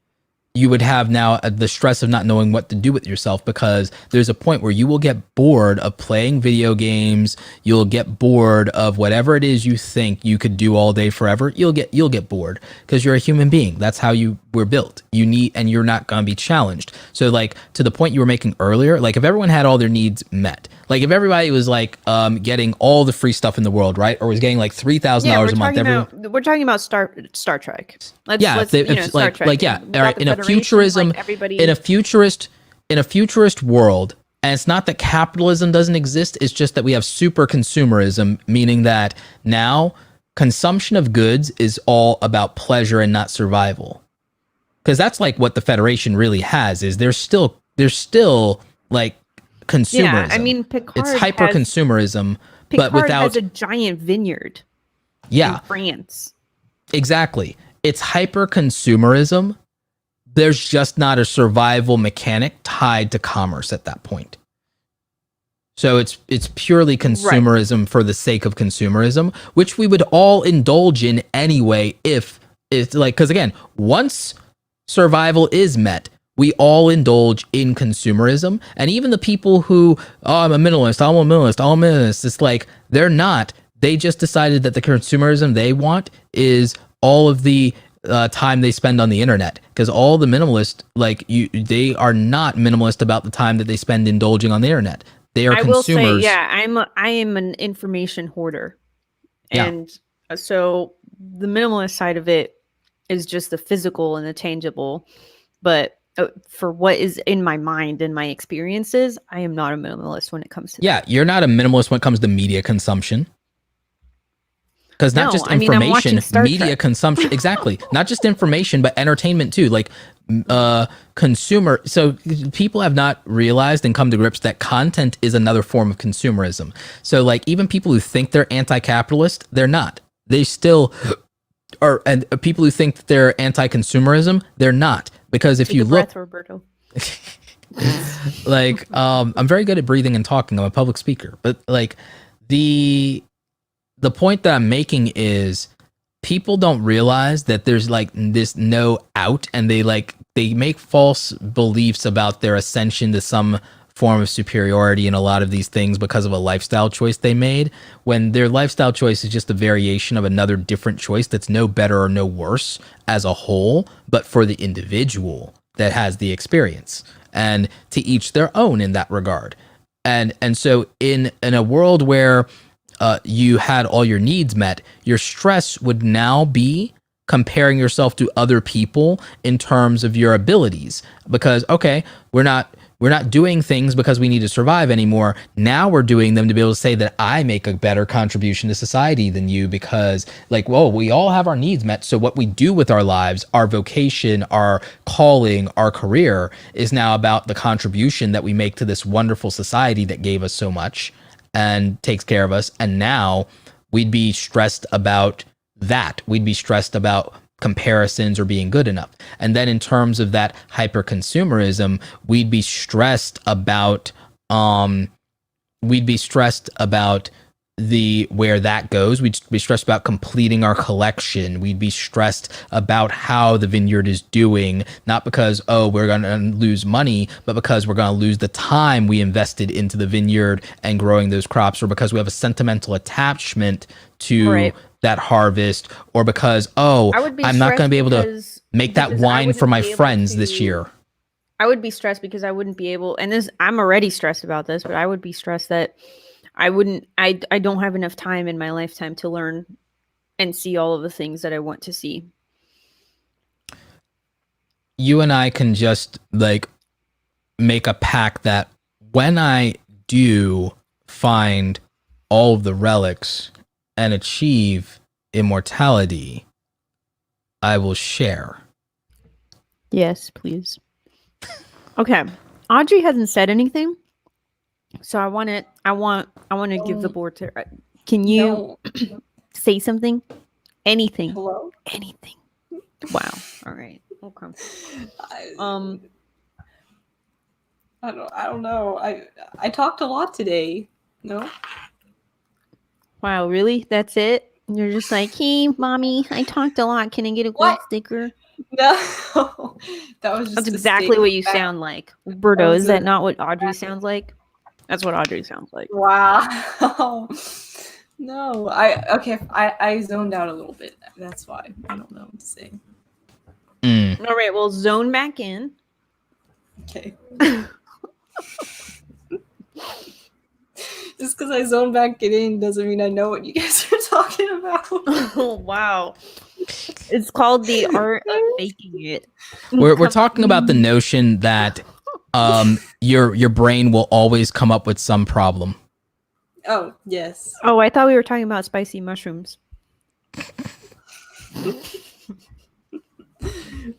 you would have now the stress of not knowing what to do with yourself, because there's a point where you will get bored of playing video games. You'll get bored of whatever it is you think you could do all day forever. You'll get bored, because you're a human being. That's how you were built. And you're not going to be challenged. So like, to the point you were making earlier, like if everyone had all their needs met, like if everybody was like getting all the free stuff in the world, right? Or was getting like $3,000 a month.
We're talking about Star Trek.
Star Trek. All right, in a futurism, like in a futurist world, and it's not that capitalism doesn't exist, it's just that we have super consumerism, meaning that now consumption of goods is all about pleasure and not survival. Because that's like what the Federation really has, is there's still like consumerism.
Yeah, I mean, Picard,
it's hyper consumerism, but without
has a giant vineyard.
Yeah,
in France. Exactly.
It's hyper consumerism. There's just not a survival mechanic tied to commerce at that point. So it's purely consumerism for the sake of consumerism, which we would all indulge in anyway if it's like, because again, once survival is met, we all indulge in consumerism. And even the people who, I'm a minimalist, it's like, they're not. They just decided that the consumerism they want is all of the time they spend on the internet, because all the minimalists, like they are not minimalist about the time that they spend indulging on the internet. They are consumers.
Will say, I am an information hoarder, and so the minimalist side of it is just the physical and the tangible. But for what is in my mind and my experiences, I am not a minimalist when it comes to that.
You're not a minimalist when it comes to media consumption. Because not just information, media consumption, exactly. Not just information, but entertainment too. Like consumer. So people have not realized and come to grips that content is another form of consumerism. So like even people who think they're anti-capitalist, they're not. They still are. And people who think that they're anti-consumerism, they're not. Because if you look,
Roberto.
like I'm very good at breathing and talking. I'm a public speaker, but like the point that I'm making is people don't realize that there's like this no out, and they make false beliefs about their ascension to some form of superiority in a lot of these things because of a lifestyle choice they made, when their lifestyle choice is just a variation of another different choice that's no better or no worse as a whole, but for the individual that has the experience, and to each their own in that regard. And so in a world where you had all your needs met, your stress would now be comparing yourself to other people in terms of your abilities. Because, okay, we're not doing things because we need to survive anymore. Now we're doing them to be able to say that I make a better contribution to society than you, because like, whoa, we all have our needs met. So what we do with our lives, our vocation, our calling, our career is now about the contribution that we make to this wonderful society that gave us so much. and takes care of us. And now we'd be stressed about that. We'd be stressed about comparisons or being good enough. And then in terms of that hyper consumerism, we'd be stressed about the where that goes. We'd be stressed about completing our collection. We'd be stressed about how the vineyard is doing, not because, oh, we're going to lose money, but because we're going to lose the time we invested into the vineyard and growing those crops, or because we have a sentimental attachment to that harvest, or because, oh, I'm not going to be able to make that wine for my friends this year.
I would be stressed because I wouldn't be able, and this, I'm already stressed about this, but I would be stressed that I don't have enough time in my lifetime to learn and see all of the things that I want to see.
You and I can just like make a pact that when I do find all of the relics and achieve immortality, I will share.
Yes, please. Okay. Audrey hasn't said anything. So I want to give the board to her. Can you say something? Anything.
Hello?
Anything. Wow. All right. Okay.
I don't know. I talked a lot today. No?
Wow, really? That's it? You're just like, hey, mommy, I talked a lot. Can I get a gold sticker?
No. That's
exactly what you sound like. Roberto, is that not what Audrey sounds like? That's what Audrey sounds like.
Wow. No. I zoned out a little bit. That's why. I don't know what to say.
All right, well, zone back in.
Okay. Just because I zone back in doesn't mean I know what you guys are talking about.
Oh, wow. It's called the art of faking it.
We're talking about the notion that your brain will always come up with some problem.
Oh, yes.
Oh, I thought we were talking about spicy mushrooms.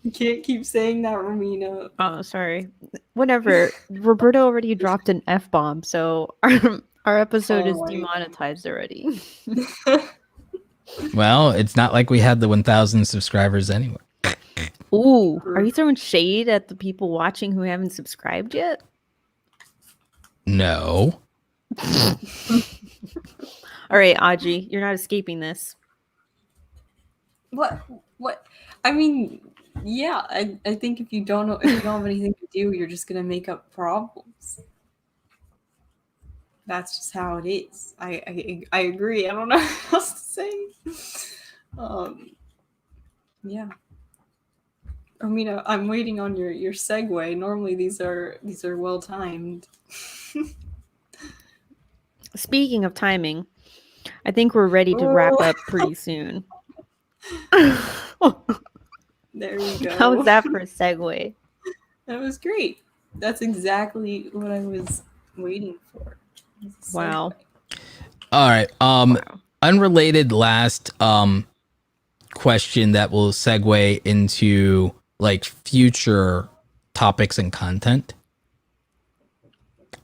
You can't keep saying that, Romina.
Oh, sorry. Whatever. Roberto already dropped an F-bomb, so our episode is demonetized already.
Well, it's not like we had the 1,000 subscribers anyway.
Ooh, are you throwing shade at the people watching who haven't subscribed yet?
No.
All right, Audrey, you're not escaping this.
What? I mean, yeah, I think if you don't have anything to do, you're just gonna make up problems. That's just how it is. I agree. I don't know what else to say. Yeah. I mean, I'm waiting on your segue. Normally these are well timed.
Speaking of timing, I think we're ready to wrap up pretty soon.
There we go.
How was that for a segue?
That was great. That's exactly what I was waiting for.
Wow.
All right. Unrelated last question that will segue into like future topics and content.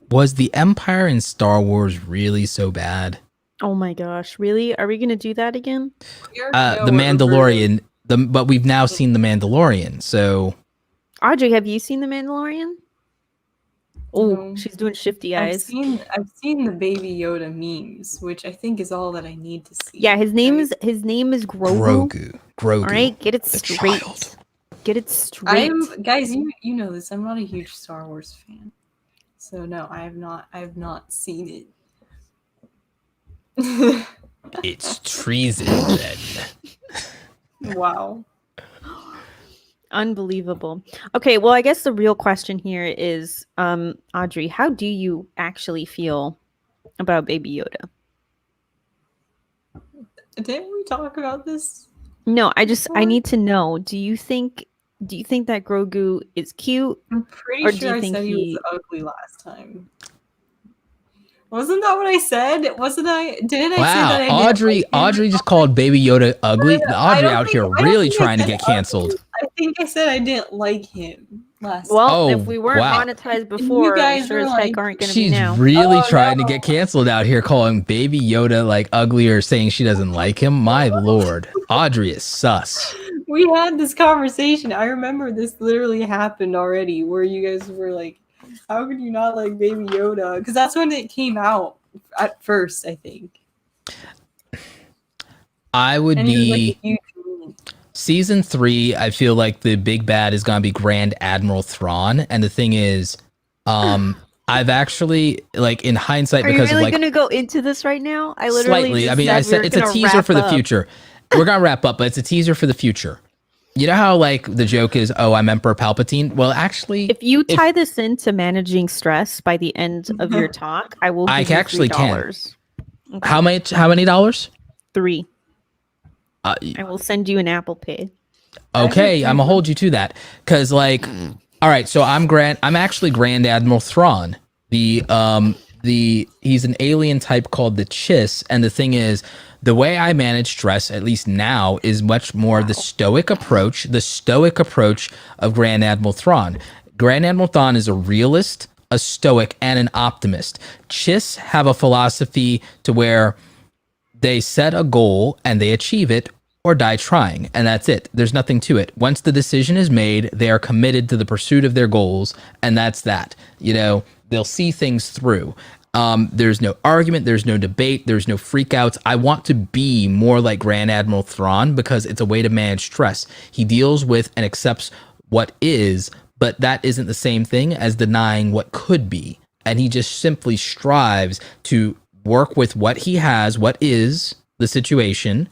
Was the Empire in Star Wars really so bad?
Oh my gosh, really? Are we gonna do that again?
The Mandalorian, but we've now seen The Mandalorian, so
Audrey, have you seen The Mandalorian? Oh,
No.
she's doing shifty eyes.
I've seen the Baby Yoda memes, which I think is all that I need to see.
Yeah, his name is Grogu.
Grogu.
All right, get it straight.
Child.
Get it straight.
Guys, you know this. I'm not a huge Star Wars fan, so no, I have not seen it.
It's treason then.
Wow.
Unbelievable. Okay, well, I guess the real question here is, Audrey, how do you actually feel about Baby Yoda?
Didn't we talk about this?
No, I need to know. Do you think that Grogu is cute?
I'm pretty sure I said he was ugly last time. Wasn't that what I said? Wasn't I? Didn't I say that?
Audrey just called Baby Yoda ugly. Audrey out here really trying to get canceled.
I think I said I didn't like him.
If we weren't monetized before, you sure as heck aren't going to be now.
She's really trying to get canceled out here, calling Baby Yoda like ugly or saying she doesn't like him. My lord, Audrey is sus.
We had this conversation. I remember this literally happened already, where you guys were like, "How could you not like Baby Yoda?" Because that's when it came out at first, I think.
I would be. Season 3, I feel like the big bad is gonna be Grand Admiral Thrawn, and the thing is, I've actually, like, in hindsight,
because
of, like,
are you really gonna go into this right now? I literally
slightly. I mean, I said it's a teaser for the future. We're gonna wrap up, but it's a teaser for the future. You know how, like, the joke is, "Oh, I'm Emperor Palpatine." Well, actually,
if you tie this into managing stress by the end of your talk, I will. Give you $3.
Can. Okay. How many dollars?
$3. I will send you an Apple Pay.
Okay, I'm gonna hold you to that, because, like, all right. So I'm actually Grand Admiral Thrawn. He's an alien type called the Chiss, and the thing is, the way I manage stress, at least now, is much more the stoic approach of Grand Admiral Thrawn. Grand Admiral Thrawn is a realist, a stoic, and an optimist. Chiss have a philosophy to where they set a goal and they achieve it or die trying, and that's it. There's nothing to it. Once the decision is made, they are committed to the pursuit of their goals, and that's that. You know, they'll see things through. There's no argument, there's no debate, there's no freakouts. I want to be more like Grand Admiral Thrawn because it's a way to manage stress. He deals with and accepts what is, but that isn't the same thing as denying what could be. And he just simply strives to work with what he has, what is the situation,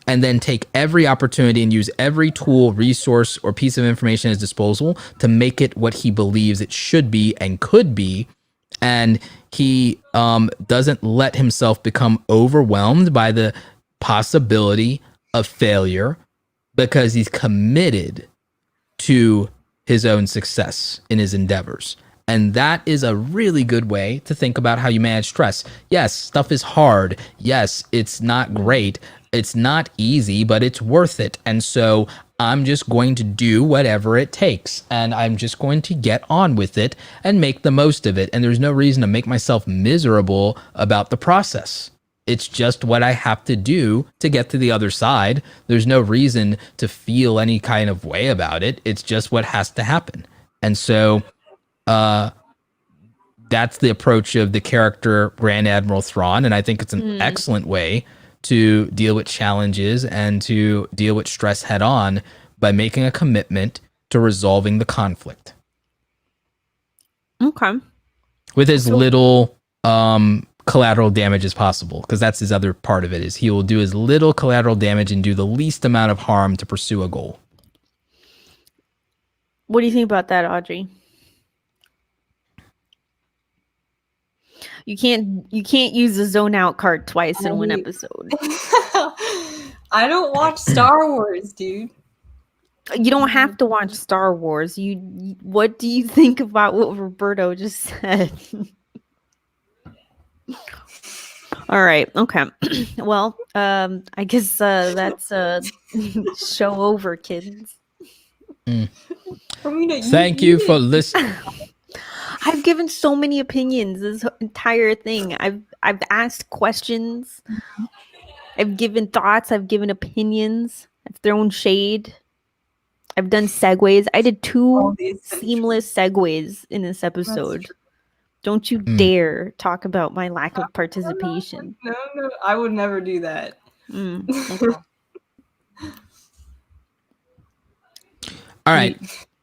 and then take every opportunity and use every tool, resource, or piece of information at his disposal to make it what he believes it should be and could be. And he doesn't let himself become overwhelmed by the possibility of failure because he's committed to his own success in his endeavors. And that is a really good way to think about how you manage stress. Yes, stuff is hard. Yes, it's not great. It's not easy, but it's worth it. And so I'm just going to do whatever it takes. And I'm just going to get on with it and make the most of it. And there's no reason to make myself miserable about the process. It's just what I have to do to get to the other side. There's no reason to feel any kind of way about it. It's just what has to happen. And so that's the approach of the character Grand Admiral Thrawn, and I think it's an excellent way to deal with challenges and to deal with stress head on by making a commitment to resolving the conflict.
Okay.
With as little collateral damage as possible, because that's his other part of it, is he will do as little collateral damage and do the least amount of harm to pursue a goal.
What do you think about that, Audrey? You can't use the zone out card twice in one episode.
I don't watch Star Wars, dude.
You don't have to watch Star Wars. What do you think about what Roberto just said? All right. Okay. Well, I guess that's show over, kids.
Thank you for listening.
I've given so many opinions this entire thing. I've asked questions. I've given thoughts. I've given opinions. I've thrown shade. I've done segues. I did 2 seamless segues in this episode. Don't you dare talk about my lack of participation.
No, I would never do that.
Okay.
All right.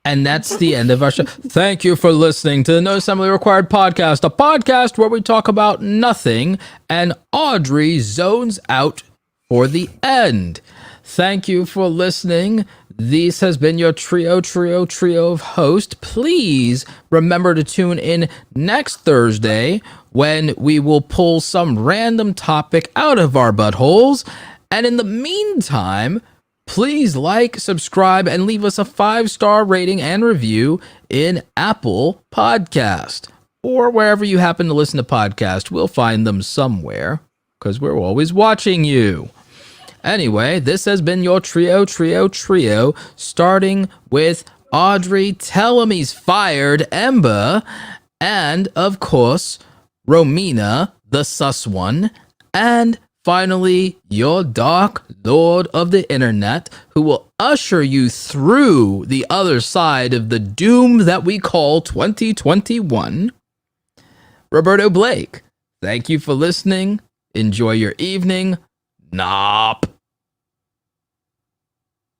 And that's the end of our show. Thank you for listening to the No Assembly Required podcast, a podcast where we talk about nothing and Audrey zones out for the end. Thank you for listening. This has been your trio of hosts. Please remember to tune in next Thursday when we will pull some random topic out of our buttholes. And in the meantime, please like, subscribe, and leave us a 5-star rating and review in Apple Podcast or wherever you happen to listen to podcasts. We'll find them somewhere because we're always watching you. Anyway, this has been your trio, starting with Audrey, tell him he's fired, Ember, and, of course, Romina, the sus one, and finally, your dark lord of the internet, who will usher you through the other side of the doom that we call 2021, Roberto Blake. Thank you for listening. Enjoy your evening. Nop.